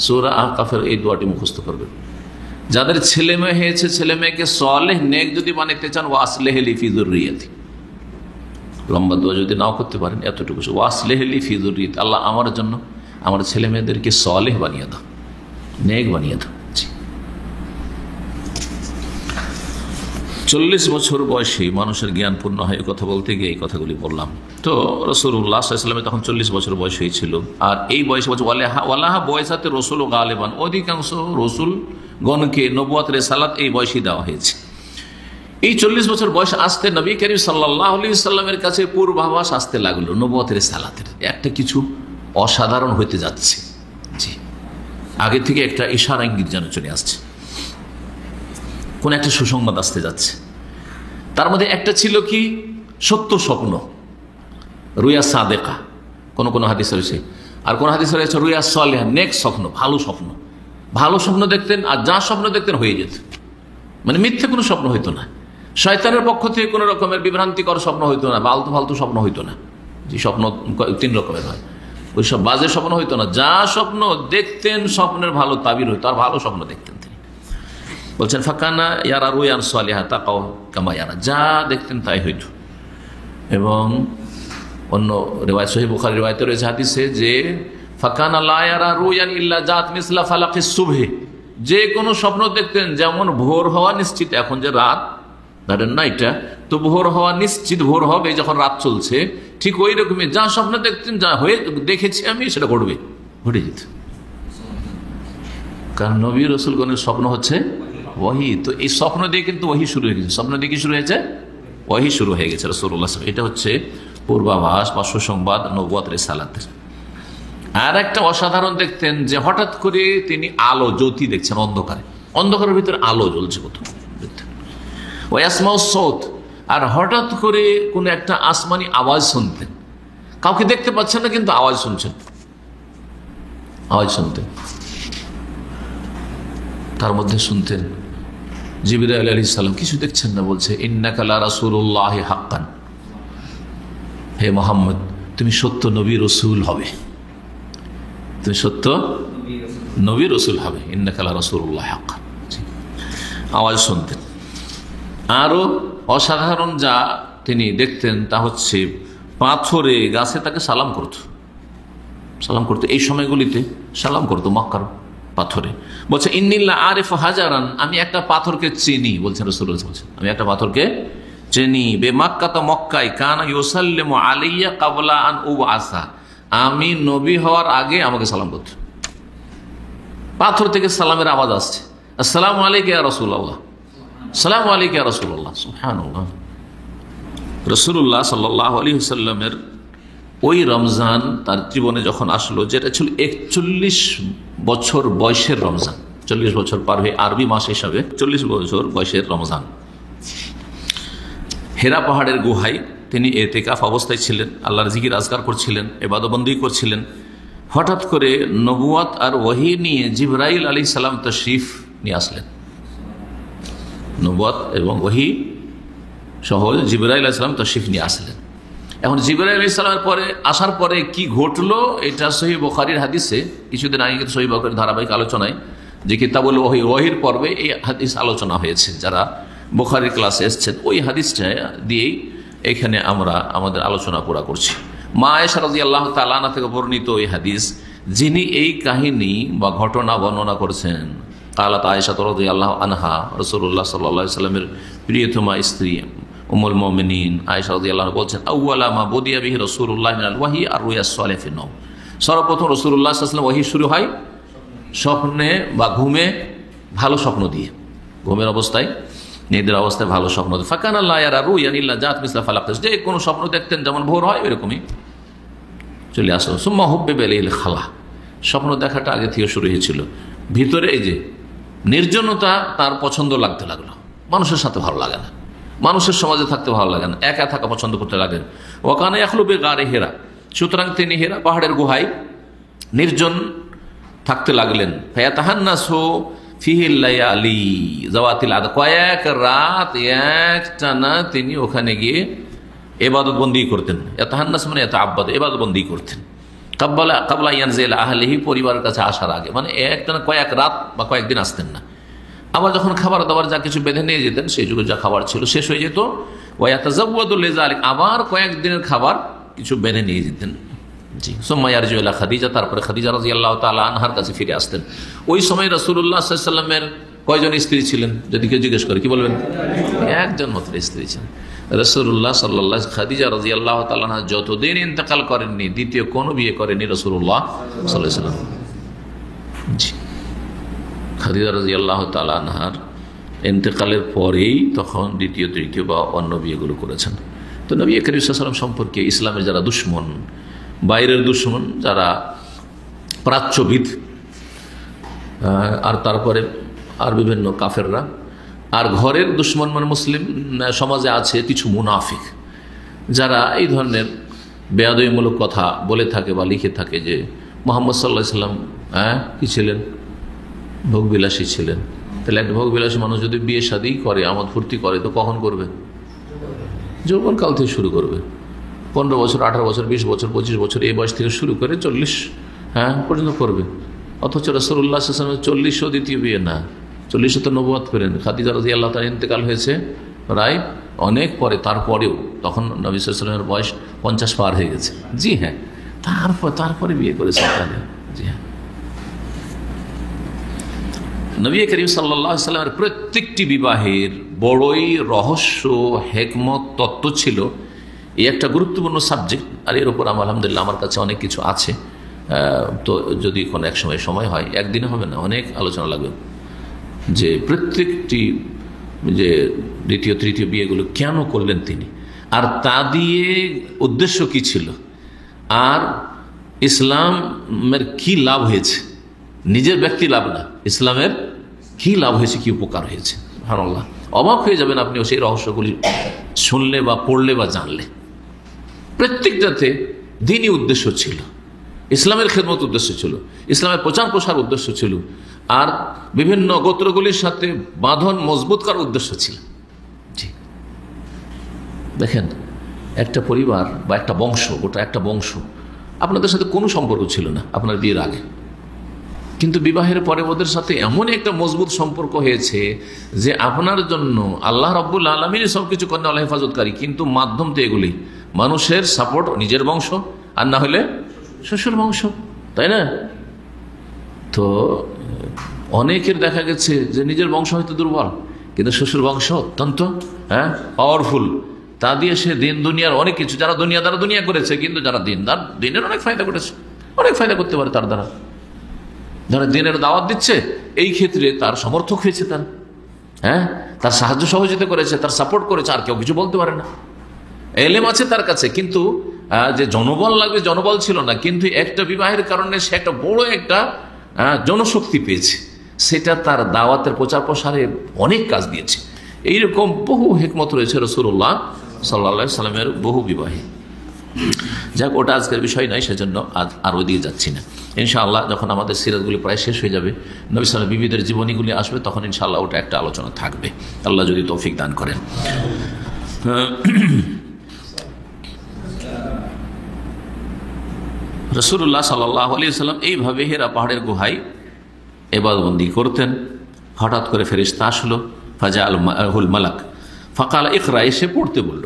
Speaker 1: সূরা আহকাফের এই দোয়াটি মুখস্থ করবেন। যাদের ছেলে মেয়ে হয়েছে, ছেলে মেয়েকে সালেহ নেক যদি বানাইতে চান, ওয়াসলিহি ফি যুররিয়াতি, লম্বা দোয়া যদি নাও করতে পারেন, এতটুকু ওয়াসলিহি ফি যুররিয়াতি, আল্লাহ আমার জন্য আমার ছেলে মেয়েদেরকে সালেহ বানিয়ে দাও, নেক বানিয়ে দাও। 40 বছর বয়সে মানুষের জ্ঞানপূর্ণ হয়, কথা বলতে গিয়ে এই কথাগুলি বললাম। তো রাসূলুল্লাহ সাল্লাল্লাহু আলাইহি ওয়াসাল্লাম তখন 40 বছর বয়স হয়েছিল, আর এই বয়সে বলছে ওয়ালাহা বয়সাতে রসুল ও গালেবান, অধিকাংশ রসুলগণকে নবুয়ত রিসালাত এই বয়সে দেওয়া হয়েছে। এই 40 বছর বয়স আসতে নবী করিম সাল্লাল্লাহু আলাইহি ওয়াসাল্লামের কাছে পূর্বাভাস আসতে লাগলো নবুয়ত রিসালাতের একটা কিছু অসাধারণ হইতে যাচ্ছে। জি, আগে থেকে একটা ইশারা ইঙ্গিত যেন চলে আসছে, কোন একটা সুসংবাদ আসতে যাচ্ছে। তার মধ্যে একটা ছিল কি, সত্য স্বপ্ন, রুয়া সাদেকা, কোন হাদিস রয়েছে, আর কোন হাদিস রয়েছে রুয়া সালেহা, নেক স্বপ্ন, ভালো স্বপ্ন। ভালো স্বপ্ন দেখতেন, আর যা স্বপ্ন দেখতেন হয়ে যেত, মানে মিথ্যে কোনো স্বপ্ন হইতো না, শয়তানের পক্ষ থেকে কোনো রকমের বিভ্রান্তিকর স্বপ্ন হইতো না, আলতু ফালতু স্বপ্ন হইতো না। যে স্বপ্ন 3 রকমের হয়, ওই সব বাজে স্বপ্ন হইতো না। যা স্বপ্ন দেখতেন স্বপ্নের ভালো তাবির হইতো, আর ভালো স্বপ্ন দেখতেন তিনি। বলছেন ফাকানা ইয়ারা রুয়ান সালিহা তাকাও কামা ইয়ারা, যা দেখতেন তাই হইত। এবং অন্য রিওয়ায়াত সহিহ বুখারী রিওয়ায়াতে রয়েছে হাদিসে যে ফাকানা লা ইয়ারা রুয়ান ইল্লা জাত মিসলা ফালাকিস সুবহি, যে কোনো স্বপ্ন দেখতেন যেমন ভোর হওয়া নিশ্চিত, এখন যে রাত ধরেন না এটা, তো ভোর হওয়া নিশ্চিত, ভোর হবে যখন রাত চলছে, ঠিক ওই রকমই যা স্বপ্ন দেখতেন, যা হয়ে দেখেছি আমি, সেটা ঘটে যেত। কারণ নবী রাসূলগণের স্বপ্ন হচ্ছে ওয়াহি, তো এই স্বপ্ন দিয়ে কিন্তু ওয়াহি শুরু হয়ে গেছে। স্বপ্ন দিয়ে কি শুরু হয়েছে? ওয়াহি শুরু হয়ে গেছে রাসূলুল্লাহ। এটা হচ্ছে পূর্বাভাস বা সুসংবাদ নবুয়ত রিসালাতের। আর একটা অসাধারণ দেখতেন যে হঠাৎ করে তিনি আলো, জ্যোতি দেখছেন, অন্ধকারের ভিতরে আলো জ্বলছে কত দেখতেন। ওয়াসমাউ সাউত, আর হঠাৎ করে কোনো একটা আসমানি আওয়াজ শুনতেন, কাউকে দেখতে পাচ্ছেন না কিন্তু আওয়াজ শুনতেন। তার মধ্যে শুনতেন জিবরাইল আলাইহিস সালাম, কিছু দেখছেন না, বলছে ইন্নাকা লা রাসূলুল্লাহি হাক্কান, হে মুহাম্মদ তুমি সত্য নবী রাসূল হবে, তুমি সত্য নবী রাসূল হবে, ইন্নাকা লা রাসূলুল্লাহি হাক্কান। আওয়াজ শুনতেন। আরো অসাধারণ যা তিনি দেখতেন তা হচ্ছে পাথরে, গাছে তাকে সালাম করতো, এই সময়গুলিতে সালাম করতো মক্কার পাথরে। বলছে ইন্নিল্লা আরিফ হাজারান, আমি একটা পাথরকে চিনি, বলছেন রাসূলুল্লাহ বলছেন, আমি একটা পাথরকে চিনি, বে মক্কাতা, মক্কায়, কানা ইউসাল্লিমু আলাইয়া ক্বাবলা আন উবআসা, আমি নবী হওয়ার আগে আমাকে সালাম করত। পাথর থেকে সালামের আওয়াজ আসছে, আসসালামু আলাইকা ইয়া রাসূলুল্লাহ, আসসালামু আলাইকা ইয়া রাসূলুল্লাহ। সুবহানাল্লাহ। রাসূলুল্লাহ সাল্লাল্লাহু আলাইহি ওয়াসাল্লামের ওই রমজান তার জীবনে যখন আসলো, যেটা ছিল 41 বছর বয়সের রমজান, 40 বছর পার হয়ে আরবি মাস হিসাবে 40 বছর বয়সের রমজান, হেরা পাহাড়ের গুহায় তিনি এতেকাফ অবস্থায় ছিলেন, আল্লাহর জিকির আজকার করছিলেন, ইবাদতবন্দি করছিলেন। হঠাৎ করে নবুয়ত আর ওহী নিয়ে জিবরাইল আলাইহিস সালাম তাশরীফ নিয়ে আসলেন, নবুয়ত এবং ওহী সহ জিবরাইল আলাইহিস সালাম তাশরীফ নিয়ে আসলেন। এখন জিবরাইল আলাইহিস সালামের পরে আসার পরে কি ঘটলো, এটা সহিহ বুখারীর হাদিসে কিছুদিন আগে সহিহ বুখারীর ধারাবাহিক আলোচনায় যে কিতাবুল ওহী, ওহীর পর্বে এই হাদিস আলোচনা হয়েছে। যারা বুখারীর ক্লাসে এসেছেন ওই হাদিসটা দিয়েই এখানে আমরা আমাদের আলোচনা পুরা করছি। মা আয়েশা রাদিয়াল্লাহু তাআলা আনহা থেকে বর্ণিত এই হাদিস, যিনি এই কাহিনী বা ঘটনা বর্ণনা করছেন, কালাত আয়েশা রাদিয়াল্লাহু আনহা রাসূলুল্লাহ সাল্লাল্লাহু আলাইহি ওয়াসাল্লামের প্রিয়তমা স্ত্রী উম্মুল মুমিনিন আয়েশা রাদিয়াল্লাহু আনহা বলছেন, আউয়ালা মা বুদিয়া বিহি রাসূলুল্লাহ মিনাল ওয়াহী আর-রুয়া সালিহ ফিন নওম। সর্বপ্রথম রাসূলুল্লাহ সাল্লাল্লাহু আলাইহি ওয়াসাল্লাম ওহী শুরু হয় স্বপ্নে বা ঘুমে, ভালো স্বপ্ন দিয়ে, ঘুমের অবস্থায়, নিদ্রার অবস্থায় ভালো স্বপ্ন দিয়ে। ফাকানা লা ইয়ারা রুয়ান ইল্লা জাত মিসলা ফালাক, যে কোনো স্বপ্ন দেখতেন যেমন ভোর হয় এরকমই চলে আসো। সুম্মা হুব্বিবা ইলাইহিল খালা, স্বপ্ন দেখাটা আগে থেকে শুরু হয়েছিল। ভিতরে এই যে নির্জনতা তার পছন্দ লাগতে লাগলো, মানুষের সাথে ভালো লাগে না, মানুষের সমাজে থাকতে ভালো লাগে না, একা থাকা পছন্দ করতে লাগেন। ওয়াকানা ইয়াখলু বিগারে হেরা, সুতরাং তিনি হেরা পাহাড়ের গুহায় নির্জন থাকতে লাগলেন। ফায়াতাহান্নাসু ফিহিল লায়ালি যাওয়াতিল আদ, কয়েক রাত একটানা তিনি ওখানে গিয়ে ইবাদত বন্দি করতেন। ইয়াতাহান্নাস মানে ইয়াতাআব্বাদ, ইবাদত বন্দি করতেন। কাবলা ইয়ানজিলা আহলিহি, পরিবারের কাছে আসার আগে, মানে একটানা কয়েক রাত বা কয়েকদিন আসতেন না। আবার যখন খাবার দাবার যা কিছু বেঁধে নিয়ে যেতেন, সেই যুগে যা খাবার ছিল শেষ হয়ে যেত, ওয়ায়াতাজাওয়াদু লিযালিক, আবার কয়েকদিনের খাবার কিছু বেঁধে নিয়ে যেতেন। জি, সুম্মা ইয়ারজিউ ইলা খাদিজা, তারপরে খাদিজা রাদিয়াল্লাহু তাআলা আনহার কাছে ফিরে আসতেন। ওই সময় রাসূলুল্লাহ সাল্লাল্লাহু আলাইহি ওয়াসাল্লামের কয়জন স্ত্রী ছিলেন যদি কেউ জিজ্ঞেস করে, কি বলবেন? একজন মাত্র স্ত্রী ছিলেন রাসূলুল্লাহ সাল্লাল্লাহু আলাইহি ওয়াসাল্লাম। খাদিজা রাদিয়াল্লাহু তাআলা আনহা যতদিন ইন্তেকাল করেননি, দ্বিতীয় কোনো বিয়ে করেনি রাসূলুল্লাহ সাল্লাল্লাহু আলাইহি ওয়াসাল্লাম। জি, খাদিজা রাদিয়াল্লাহু তাআলা আনহার ইন্তেকালের পরেই তখন দ্বিতীয় তৃতীয় বা অন্য বিয়েগুলো করেছেন। তো নবী করিম সাল্লাল্লাহু আলাইহি ওয়াসাল্লাম সম্পর্কে ইসলামের যারা দুশমন, বাইরের দুশমন, যারা প্রাচ্যবিদ, আর তারপরে আর বিভিন্ন কাফেররা, আর ঘরের দুশমন মানে মুসলিম সমাজে আছে কিছু মুনাফিক, যারা এই ধরনের বেয়াদবিমূলক কথা বলে থাকে বা লিখে থাকে যে মুহাম্মদ সাল্লাল্লাহু আলাইহি ওয়াসাল্লাম কি ছিলেন? ভোগবিলাসী ছিলেন। তাহলে একটা ভোগবিলাসী মানুষ যদি বিয়ে শাদী করে, আমোদ ফুর্তি করে, তো কখন করবে? যৌবনকাল থেকে শুরু করবে। 15 বছর, 18 বছর, 20 বছর, 25 বছর, এই বয়স থেকে শুরু করে 40 পর্যন্ত করবে। অথচ রাসূলুল্লাহ সাল্লাল্লাহু আলাইহি ওয়াসাল্লামের 40ও দ্বিতীয় বিয়ে না, 40ও তো নবুয়ত পেলেন। খাদিজা রাদিয়াল্লাহু তাআলা ইন্তেকাল হয়েছে প্রায় অনেক পরে, তারপরেও তখন নবী সাল্লাল্লাহু আলাইহি ওয়াসাল্লামের বয়স 50 পার হয়ে গেছে। জি হ্যাঁ, তারপরে বিয়ে করেছেন তাহলে। জি হ্যাঁ, নবী করিম সাল্লাল্লাহু আলাইহি ওয়াসাল্লামের প্রত্যেকটি বিবাহের বড়ই রহস্য, হেকমত, তত্ত্ব ছিল। এই একটা গুরুত্বপূর্ণ সাবজেক্ট, আর এর উপর আলহামদুলিল্লাহ আমার কাছে অনেক কিছু আছে। তো যদি কোনো এক সময় হয়, একদিনে হবে না, অনেক আলোচনা লাগবে যে প্রত্যেকটি যে দ্বিতীয় তৃতীয় বিয়েগুলো কেন করলেন তিনি, আর তা দিয়ে উদ্দেশ্য কি ছিল, আর ইসলামের কি লাভ হয়েছে, নিজের ব্যক্তি লাভ না, ইসলামের কি লাভ হয়েছে, কি উপকার হয়েছে। সুবহানাল্লাহ, অবাক হয়ে যাবেন আপনিও সেই রহস্যগুলি শুনলে বা পড়লে বা জানলে। প্রত্যেকটাতে দ্বীনি উদ্দেশ্য ছিল, ইসলামের খেদমত উদ্দেশ্য ছিল, ইসলামের প্রচার প্রসার উদ্দেশ্য ছিল, আর বিভিন্ন গোত্রগুলির সাথে বাঁধন মজবুত করার উদ্দেশ্য ছিল। জি, দেখেন একটা পরিবার বা একটা বংশ, গোটা একটা বংশ, আপনাদের সাথে কোনো সম্পর্ক ছিল না আপনার বিয়ের আগে, কিন্তু বিবাহের পরে ওদের সাথে এমন একটা মজবুত সম্পর্ক হয়েছে যে আপনার জন্য আল্লাহ রাব্বুল আলামিন সবকিছু করেন, আল্লাহ হেফাজতকারী, কিন্তু মাধ্যম তো এগুলি মানুষের সাপোর্ট, নিজের বংশ, আর না হলে শ্বশুর বংশ, তাই না? তো অনেকের দেখা গেছে যে নিজের বংশ হয়তো দুর্বল, কিন্তু শ্বশুর বংশ অত্যন্ত পাওয়ারফুল। তা দিয়ে সে দিন দুনিয়ার অনেক কিছু, যারা দুনিয়া করেছে, কিন্তু যারা দিনদার, দিনের অনেক ফায়দা করেছে, অনেক ফায়দা করতে পারে তার দ্বারা। যারা দিনের দাওয়াত দিচ্ছে, এই ক্ষেত্রে তার সমর্থক হয়েছে, তার সাহায্য সহযোগিতা করেছে, তার সাপোর্ট করেছে, আর কেউ কিছু বলতে পারে না। এলেম আছে তার কাছে, কিন্তু যে জনবল লাগবে, জনবল ছিল না, কিন্তু একটা বিবাহের কারণে সে একটা বড় একটা জনশক্তি পেয়েছে, সেটা তার দাওয়াতের প্রচার প্রসারে অনেক কাজ দিয়েছে। এইরকম বহু হিকমত রয়েছে রাসূলুল্লাহ সাল্লাল্লাহু আলাইহি ওয়াসাল্লামের বহু বিবাহে। যাক, ওটা আজকের বিষয় নয়, সেজন্য আজ আর ওই দিকে যাচ্ছি না। ইনশাআল্লাহ যখন আমাদের সিরাতগুলি প্রায় শেষ হয়ে যাবে, নবী সাল্লাল্লাহু বিবিদের জীবনীগুলি আসবে, তখন ইনশাআল্লাহ ওটা একটা আলোচনা থাকবে, আল্লাহ যদি তৌফিক দান করেন। রাসূলুল্লাহ সাল্লাল্লাহু আলাইহি ওয়াসাল্লাম এইভাবে হেরা পাহাড়ের গুহায় ইবাদতবন্দি করতেন। হঠাৎ করে ফেরেশতা আসলো, ফাজাআল মালাক ফাকালা ইকরা, এসে পড়তে বলল।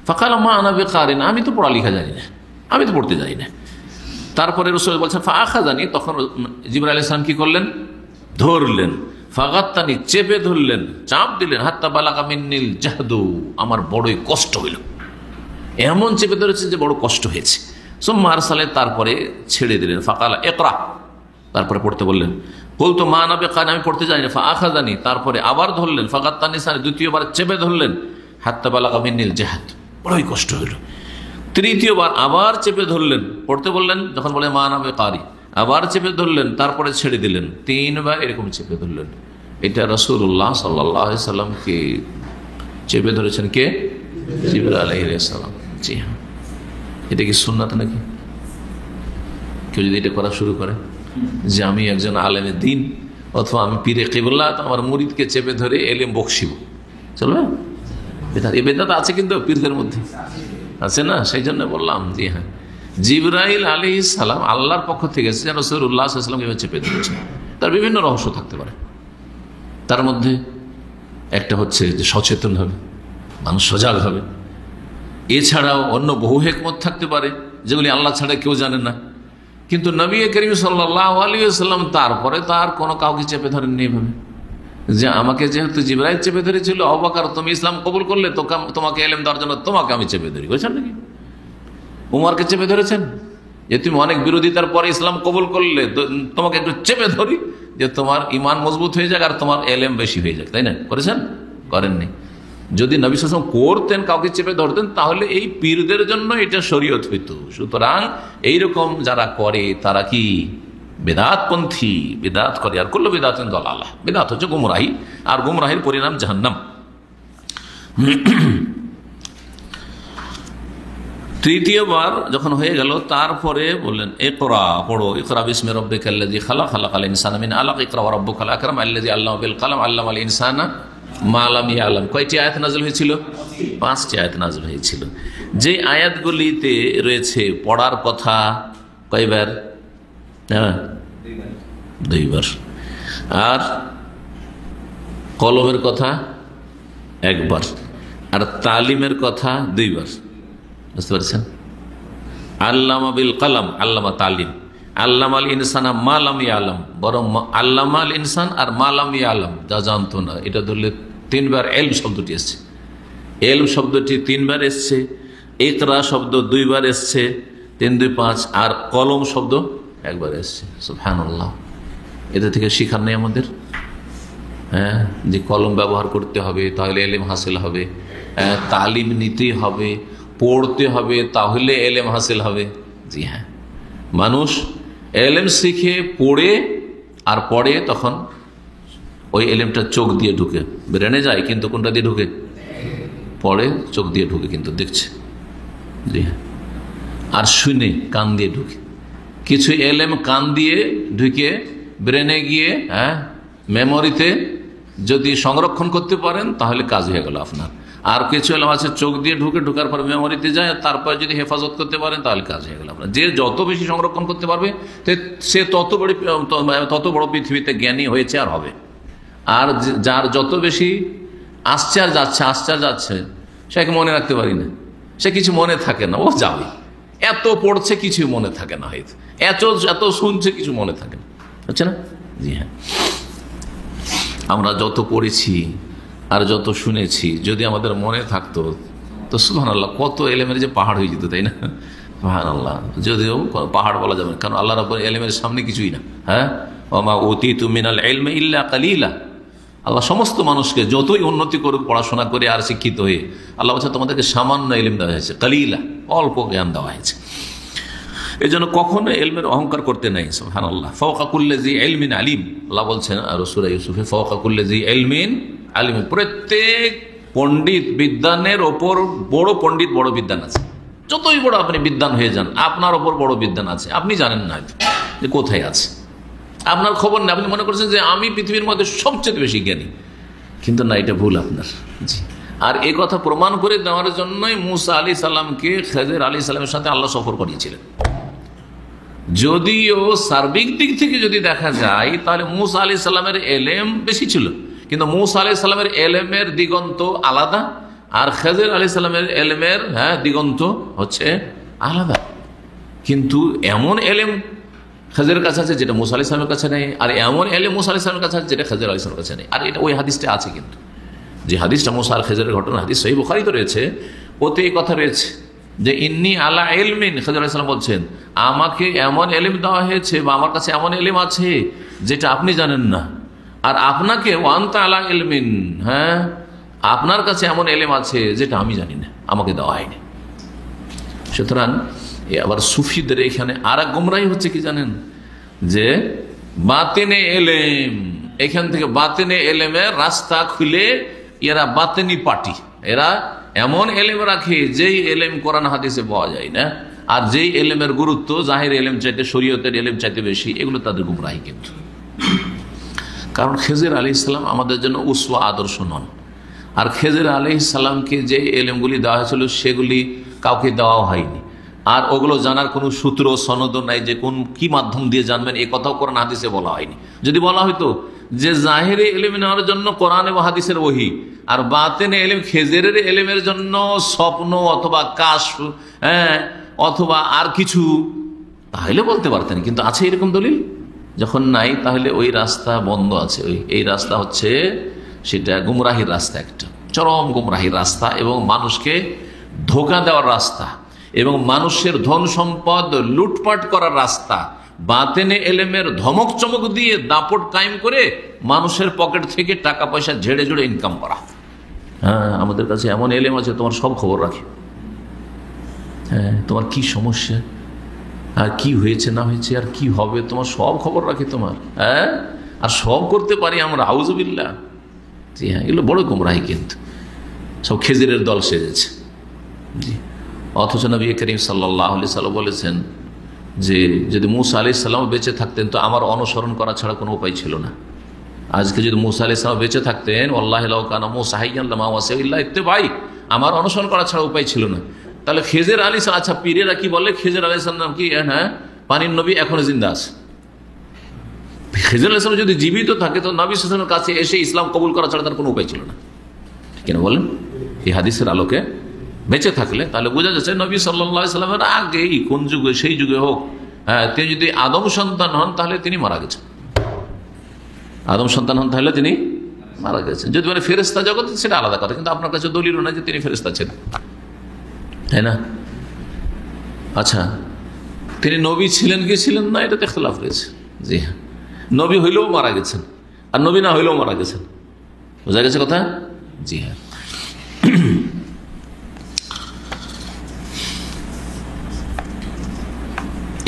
Speaker 1: ফাকালা মা আনা বিকারিন, আমি তো পড়ালেখা জানি না, আমি তো পড়তে জানি না। তারপরে রাসূল বলছেন ফাআখাযানি, তখন জিবরাইল আলাইহিস সালাম কি করলেন? ধরলেন। ফাগাত্তানি, চেপে ধরলেন, চাপ দিলেন। হাত্তা বালাগা মিন্নিল জাহদু, আমার বড়ই কষ্ট হইল। এমন চেপে ধরেছে যে বড় কষ্ট হয়েছে। সুম্মা আরসালে, তারপরে ছেড়ে দিলেন। ফাকালা ইকরা, তারপরে পড়তে বললেন। বলতো মা আনা বিকারিন, আমি পড়তে জানি না। ফাআখাযানি, তারপরে আবার ধরলেন। ফাগাত্তানি সানি, দ্বিতীয়বার চেপে ধরলেন। হাত্তা বালাগা মিন্নিল জাহদ, বড়ই কষ্ট হইল। তৃতীয়বার আবার চেপে ধরলেন, পড়তে বললেন। যখন বলে মা আনা বিকারি, আবার চেপে ধরলেন, তারপরে ছেড়ে দিলেন। 3 বার এরকম চেপে ধরলেন। এটা রাসূলুল্লাহ সাল্লাল্লাহু আলাইহি সাল্লামকে চেপে ধরেছেন কে? জিবরাইল আলাইহিস সালাম। জি হ্যাঁ, এটা কি সুন্নাত নাকি? কেউ যদি এটা করা শুরু করে যে আমি একজন আলেমে দ্বীন অথবা আমি পীরে কিবলা, আমার মুরিদকে চেপে ধরে এলেম বকশিব, চলবে? এই বেদাত আছে কিন্তু পীরদের মধ্যে আছে না, সেই জন্য বললাম। জি হ্যাঁ, জিবরাইল আলাইহিস সালাম আল্লাহর পক্ষ থেকে এসেছে, রাসূলুল্লাহ সাল্লাল্লাহু আলাইহি ওয়াসাল্লামকে চেপে ধরেছেন। তার বিভিন্ন রহস্য থাকতে পারে, তার মধ্যে একটা হচ্ছে যে সচেতন হবে, মানুষ সজাগ হবে। এছাড়াও অন্য বহু হিকমত থাকতে পারে যেগুলি আল্লাহ ছাড়া কেউ জানে না। কিন্তু নবী করিম সাল্লাল্লাহু আলাইহি ওয়াসাল্লাম তারপরে তার কোনো কাউকে চেপে ধরেননি এইভাবে যে আমাকে যেহেতু জিবরাইল চেপে ধরেছিল, আবু বকর তুমি ইসলাম কবুল করলে তো তোমাকে ইলম দেওয়ার জন্য তোমাকে আমি চেপে ধরি, বুঝছেন নাকি? উমরকে চেপে ধরেছেন যে তুমি অনেক বিরোধিতার পরে ইসলাম কবুল করলে, তোমাকে একটু চেপে ধরি যে তোমার ঈমান মজবুত হয়ে যাক আর তোমার ইলম বেশি হয়ে যাক, তাই না? করেছেন? করেননি। যদি নবী সাল্লাল্লাহু আলাইহি ওয়াসাল্লাম করতেন, কাউকে চেপে ধরতেন, তাহলে এই পীরদের জন্য এটা শরীয়ত হইতো। সুতরাং এইরকম যারা করে তারা কি বেদাতপন্থী, বেদাত করে। আর কুল্লু বিদআতিন দালালাহ, বেদাত হচ্ছে গুমরাহি, আর গুমরাহির পরিণাম জাহান্নাম। তৃতীয়বার যখন হয়ে গেল, তারপরে বললেন ইকরা, পড়ো। ইকরা বিসমি রাব্বিকাল্লাযী খালাক, খালাকাল ইনসানা মিন আলাক, ইকরা ওয়া রাব্বুকাল আকরাম আল্লাযী আল্লামা বিল কলম, আল্লামাল ইনসানা মা লাম ইয়ালাম। কয়টি আয়াত নাযিল হয়েছিল? 5টি আয়াত নাযিল হয়েছিল। যে আয়াতগুলিতে রয়েছে পড়ার কথা কয়বার? হ্যাঁ, 2 বার। আর কলমের কথা 1 বার, আর তালিমের কথা 2 বার। বুঝতে পারছেন? আল্লামা বিল কলম, আল্লামা তালিম। আল্লামাল ইনসানা মা লাম ইয়ালাম, বরং আল্লামাল ইনসান আর মা লাম ইয়ালাম, যা জানতো না। এটা ধরলে 3 বার ইলম শব্দটি এসছে। ইলম শব্দটি 3 বার এসছে। ইকরা শব্দ 2 বার এসছে, 3 2 5। আর কলম শব্দ 1 বার এসছে। সুবহানাল্লাহ। এটা থেকে শিখার নেই আমাদের? হ্যাঁ, যে কলম ব্যবহার করতে হবে তাহলে ইলম হাসিল হবে, তালিম নিতে হবে, পড়তে হবে তাহলে ইলম হাসিল হবে। জি হ্যাঁ, মানুষ ইলম শিখে পড়ে আর পড়ে, তখন ওই ইলমটা চোখ দিয়ে ঢুকে, ব্রেনে যায়, কিন্তু কোনটা দিয়ে ঢুকে? পড়ে চোখ দিয়ে ঢুকে, কিন্তু দেখছে। জি হ্যাঁ, আর শুনে কান দিয়ে ঢুকে। কিছু ইলম কান দিয়ে ঢুকে ব্রেনে গিয়ে মেমোরিতে যদি সংরক্ষণ করতে পারেন তাহলে কাজ হয়ে গেল আপনার। আর কিছু ইলম আছে চোখ দিয়ে ঢোকার পর মেমোরিতে যায়, তারপর যদি হেফাজত করতে পারেন তাহলে কাজ হয়ে গেল আপনার। যে যত বেশি সংরক্ষণ করতে পারবে সে তত বড় পৃথিবীতে জ্ঞানী হয়েছে আর হবে। আর যার যত বেশি আসছে আর যাচ্ছে সে মনে রাখতে পারি না, সে কিছু মনে থাকে না, ও যাবে। এত পড়ছে কিছু মনে থাকে না, হয়তো এত শুনছে কিছু মনে থাকে না, হচ্ছে না? জি হ্যাঁ, আমরা যত পড়েছি আর যত শুনেছি যদি আমাদের মনে থাকতো তো সুবহানাল্লাহ, কত ইলমের যে পাহাড় হয়ে যেত, তাই না? সুবহানাল্লাহ। যদিও পাহাড় বলা যাবে না, কারণ আল্লাহ রাব্বুল ইলমের সামনে কিছুই না। হ্যাঁ, ওমা উতিতু মিনাল ইলমি ইল্লা কালিলা। আল্লাহ সমস্ত মানুষকে যতই উন্নতি করুক, পড়াশোনা করে আর শিক্ষিত হয়ে, আল্লাহ বলছে তোমাদেরকে সামান্য ইলম দেওয়া হয়েছে, কালিলা, অল্প জ্ঞান দেওয়া হয়েছে। এই জন্য কখনো ইলমের অহংকার করতে নাই। সুবহানাল্লাহ। ফাওকা কুল্লি জি ইলমিন আলিম, আল্লাহ বলছেন আর সূরা ইউসুফে, ফাওকা কুল্লি জি ইলমিন আলিম। প্রত্যেক পণ্ডিত বিদ্বানের ওপর বড় পণ্ডিত, বড় বিদ্বান আছে। যতই বড় আপনি বিদ্বান হয়ে যান, আপনার ওপর বড় বিদ্বান আছে, আপনি জানেন না যে কোথায় আছে, আপনার খবর নেই। আপনি মনে করছেন যে আমি পৃথিবীর মধ্যে সবচেয়ে বেশি জ্ঞানী, কিন্তু না, এটা ভুল আপনার। জি। আর এই কথা প্রমাণ করে দেওয়ার জন্যই মুসা আলী সাল্লামকে খেজর আলী সাল্লামের সাথে আল্লাহ সফর করিয়েছিলেন। যদিও সার্বিক দিক থেকে যদি দেখা যায় তাহলে মুসা আলী সাল্লামের এলেম বেশি ছিল, কিন্তু মুসা আলী সাল্লামের এলেমের দিগন্ত আলাদা, আর খেজর আলী সাল্লামের এলেমের দিগন্ত হচ্ছে আলাদা। কিন্তু এমন এলেম খেজরের কাছে আছে যেটা মুসা আলী সাল্লামের কাছে নেই, আর এমন এলেম মুসা আলী সাল্লামের কাছে আছে যেটা খেজর আলী সাল্লামের কাছে নেই। আর এটা ওই হাদিসটা আছে, কিন্তু যে হাদিসটা মুসা আর খেজরের ঘটনা হাদিস সহিহ বুখারীতে রয়েছে, ওতে এই কথা রয়েছে যে ইন্নী আলা ইলমিন, খেজর আলাইহিস সালাম বলছেন আমাকে এমন এলিম দেওয়া হয়েছে বা আমার কাছে এমন এলিম আছে যেটা আপনি জানেন না, আর আপনাকে ওয়ান্তা আলা ইলমিন, আপনার কাছে এমন এলিম আছে যেটা আমি জানি না, আমাকে দেওয়া হয়নি। সুতরাং আবার সুফিদের এখানে আর এক গোমরাহি হচ্ছে কি জানেন, যে বাতেনে এলেম, এখান থেকে বাতেনে এলেমের রাস্তা খুলে এরা বাতেনি পার্টি, এরা এমন এলেম রাখে যেই এলেম কোরআন হাদিসে পাওয়া যায় না, আর যেই এলেমের গুরুত্ব জাহির এলেম চাইতে শরীয়তের এলেম চাইতে বেশি, এগুলো তাদের গুমরাহি। কিন্তু কারণ খেজর আলাইহিস সালাম আমাদের জন্য উসওয়া আদর্শ নন, আর খেজর আলাইহিস সালামকে যে এলেমগুলি দেওয়া হয়েছিল সেগুলি কাউকে দেওয়া হয়নি, আর ওগুলো জানার কোনো সূত্র সনদ নাই যে কি মাধ্যম দিয়ে জানবেন, এ কথাও কোরআন হাদিসে বলা হয়নি। যদি বলা হয়তো যে জাহিরে এলেম নেওয়ার জন্য কোরআন এবং হাদিসের ওহী, আর বাতেনে এলেম খেজরের এলেমের জন্য স্বপ্ন অথবা কাশফ অথবা আর কিছু, তাহলে বলতে পারতেন। কিন্তু আছে এরকম দলিল? যখন নাই, তাহলে ওই রাস্তা বন্ধ আছে। এই রাস্তা হচ্ছে সেটা গুমরাহির রাস্তা, একটা চরম গুমরাহির রাস্তা, এবং মানুষকে ধোঁকা দেওয়ার রাস্তা, এবং মানুষের ধন সম্পদ লুটপাট করার রাস্তা, বাতেনে এলেমের ধমক চমক দিয়ে দাপট কায়েম করে মানুষের পকেট থেকে টাকা পয়সা ঝেড়ে ঝেড়ে ইনকাম করা। আমাদের কাছে এমন এলেম আছে, তোমার সব খবর রাখে, তোমার কি সমস্যা, আর কি হয়েছে না হয়েছে, আর কি হবে, তোমার সব খবর রাখে তোমার, আর সব করতে পারি আমরা, আউযুবিল্লাহ। জি হ্যাঁ, এগুলো বড় গুমরাহি, কিন্তু সব খেজরের দল সেজেছে। জি। অথচ নবী করিম সাল্লাল্লাহু আলাইহি সাল্লাম বলেছেন যে যদি মুসা আলাইহিস সালাম বেঁচে থাকতেন তো আমার অনুসরণ করা ছাড়া কোনো উপায় ছিল না। আজকে যদি মুসা আলাইহিস সালাম বেঁচে থাকতেন, ওয়াল্লাহি লাউ কানা মুসা হাইয়ান লামা ওয়াসা ইল্লা ইত্তিবাই, আমার অনুসরণ করা ছাড়া উপায় ছিল না। তাহলে খেজর আলাইহিস সালাম, আচ্ছা পীরেরা কি বলে, খেজর আলাইহিস সালাম কি পানির নবী এখনো জিন্দা আছে? খেজর আলাইহিস সালাম যদি জীবিত থাকে তো নবী সাল্লাল্লাহু আলাইহি ওয়াসাল্লামের কাছে এসে ইসলাম কবুল করা ছাড়া তার কোনো উপায় ছিল না। কেন বলেন? এই হাদিসের আলোকে বেঁচে থাকলে তাহলে বোঝা যাচ্ছে নবী সাল্লাল্লাহু আলাইহি সাল্লামের আগেই, কোন যুগে, সেই যুগে হোক, তিনি যদি আদম সন্তান হন তাহলে তিনি মারা গেছেন। আদম সন্তান হন তাহলে তিনি মারা গেছেন। যদি মানে ফেরেশতা জগৎ, সেটা আলাদা কথা, কিন্তু আপনার কাছে দলিল না যে তিনি ফেরেশতা ছিলেন, তাই না? আচ্ছা, তিনি নবী ছিলেন কি ছিলেন না, এটাতে ইখতিলাফ রয়েছে। জি হ্যাঁ, নবী হইলেও মারা গেছেন, আর নবী না হইলেও মারা গেছেন। বোঝা গেছে কথা? জি হ্যাঁ।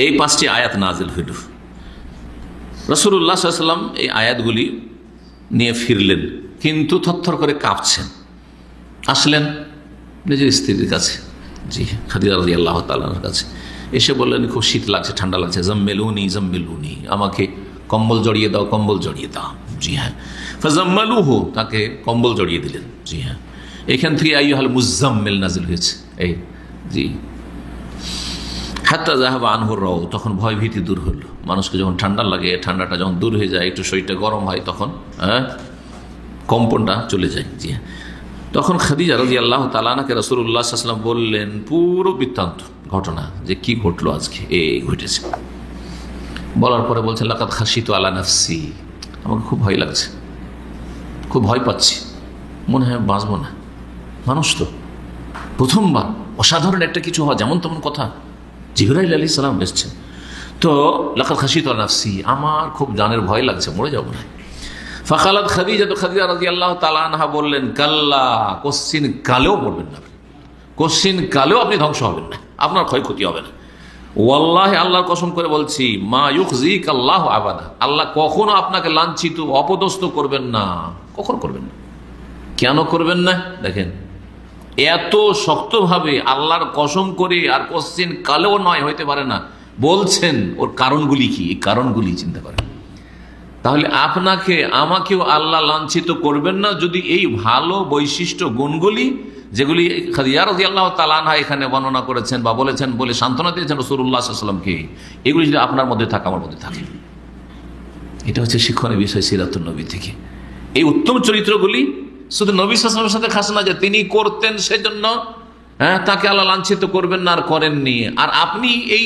Speaker 1: এই 5টি আয়াত নাজিল হইল। রাসূলুল্লাহ সাল্লাল্লাহু আলাইহি ওয়াসাল্লাম এই আয়াতগুলি নিয়ে ফিরলেন, কিন্তু থরথর করে কাঁপছেন। আসলেন নিজের স্ত্রীর কাছে, জি খাদিজা রাদিয়াল্লাহু তাআলার কাছে, এসে বললেন খুব শীত লাগছে, ঠান্ডা লাগছে, জাম্মিলুনি জাম্মিলুনি, আমাকে কম্বল জড়িয়ে দাও, কম্বল জড়িয়ে দাও। জি হ্যাঁ, ফাজাম্মালুহু, তাকে কম্বল জড়িয়ে দিলেন। জি হ্যাঁ, এখান থেকে আইয়ুহাল মুজাম্মিল নাজিল হয়েছে। এই জি, হাত্তা যাহাবা আনহুর রাউ, তখন ভয় ভীতি দূর হলো। মানুষকে যখন ঠান্ডা লাগে, ঠান্ডাটা যখন দূর হয়ে যায়, একটু শরীরটা গরম হয়, তখন কম্পনটা চলে যায়। জি হ্যাঁ, তখন খাদিজা রাদিয়াল্লাহু তাআলা আনহাকে রাসূলুল্লাহ সাল্লাল্লাহু আলাইহি ওয়াসাল্লাম বললেন পুরো বৃত্তান্ত, ঘটনা, যে কি ঘটলো আজকে, এই ঘটেছে। বলার পরে বলছেন লাকাদ খাশিতু আলা নাফসি, আমাকে খুব ভয় লাগছে, খুব ভয় পাচ্ছি, মনে হয় বাঁচবো না। মানুষ তো প্রথমবার অসাধারণ একটা কিছু হওয়া, যেমন তেমন কথা, জিবরাইল আলাইহিস সালাম এসেছেন, তো লাকাদ খাশিতু আলা নাফসি, আমার খুব জানের ভয় লাগছে, মরে যাবো না। ফাকালাত খাদিজা, তো খাদিজা রাদিয়াল্লাহু তাআলা আনহা বললেন কাল্লা, কোশ্চিন কালেও মরবেন না, কোশ্চিন কালেও আপনি ধ্বংস হবেন না, আপনার ক্ষয়ক্ষতি হবে না। ওয়াল্লাহি, আল্লাহর কসম করে বলছি, মা ইউখজিকাল্লাহু আবাদা, আল্লাহ কখনো আপনাকে লাঞ্ছিত অপদস্থ করবেন না, কখনো করবেন না। কেন করবেন না? দেখেন, এত শক্তভাবে আল্লাহর কসম করে, আর কোশ্চেন কালেও নয়, হইতে পারে না, বলছেন, ওর কারণগুলি কি? এই কারণগুলি চিন্তা করেন। তাহলে আপনাকে আমাকেও আল্লাহ লাঞ্ছিত করবেন না যদি এই ভালো বৈশিষ্ট্য গুণগুলি, যেগুলি খাদিজা রাদিয়াল্লাহু তাআলা আনহা এখানে বর্ণনা করেছেন বা বলেছেন বলে সান্ত্বনা দিয়েছেন রাসূলুল্লাহ সাল্লাল্লাহু আলাইহি ওয়াসাল্লামকে, এগুলি যদি আপনার মধ্যে থাকে, আমার মধ্যে থাকে। এটা হচ্ছে শিক্ষণীয় বিষয় সিরাতুন নবী থেকে। এই উত্তম চরিত্রগুলি শুধু নবী সাল্লাল্লাহু আলাইহি ওয়াসাল্লামের সাথে খাস না যে তিনি করতেন সেজন্য তাকে আল্লাহ লাঞ্ছিত করবেন না, আর করেননি, আর আপনি এই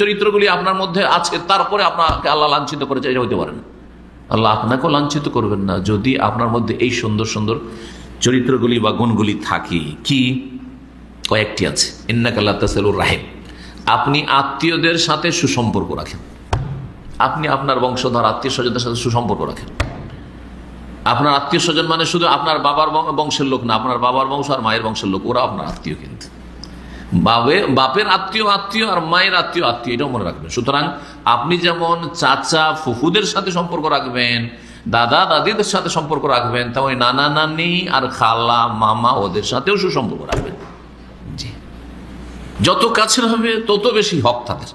Speaker 1: চরিত্রগুলি আপনার মধ্যে আছে তারপরে আপনাকে আল্লাহ লাঞ্ছিত করেছে, এটা হইতে পারে না। আল্লাহ আপনাকেও লাঞ্ছিত করবেন না যদি আপনার মধ্যে এই সুন্দর সুন্দর চরিত্রগুলি বা গুণগুলি থাকে। কি? কয়েকটি আছে। ইন্নাকা লা তাসিলুর রাহিম, আপনি আত্মীয়দের সাথে সুসম্পর্ক রাখেন। আপনি আপনার বংশধর আত্মীয় স্বজনদের সাথে সুসম্পর্ক রাখেন। আপনার আত্মীয় স্বজন মানে শুধু আপনার বাবার বংশের লোক না, আপনার বাবার বংশ আর মায়ের বংশের লোক, ওরা আপনার আত্মীয়। কিন্তু বাপের আত্মীয় আত্মীয় আর মায়ের আত্মীয় আত্মীয়, এটাও মনে রাখবেন। সুতরাং আপনি যেমন চাচা ফুফুদের সাথে সম্পর্ক রাখবেন, দাদা দাদিদের সাথে সম্পর্ক রাখবেন, তেমন নানা নানি আর খালা মামা ওদের সাথেও সুসম্পর্ক রাখবেন। জি, যত কাছের হবে তত বেশি হক তাদের,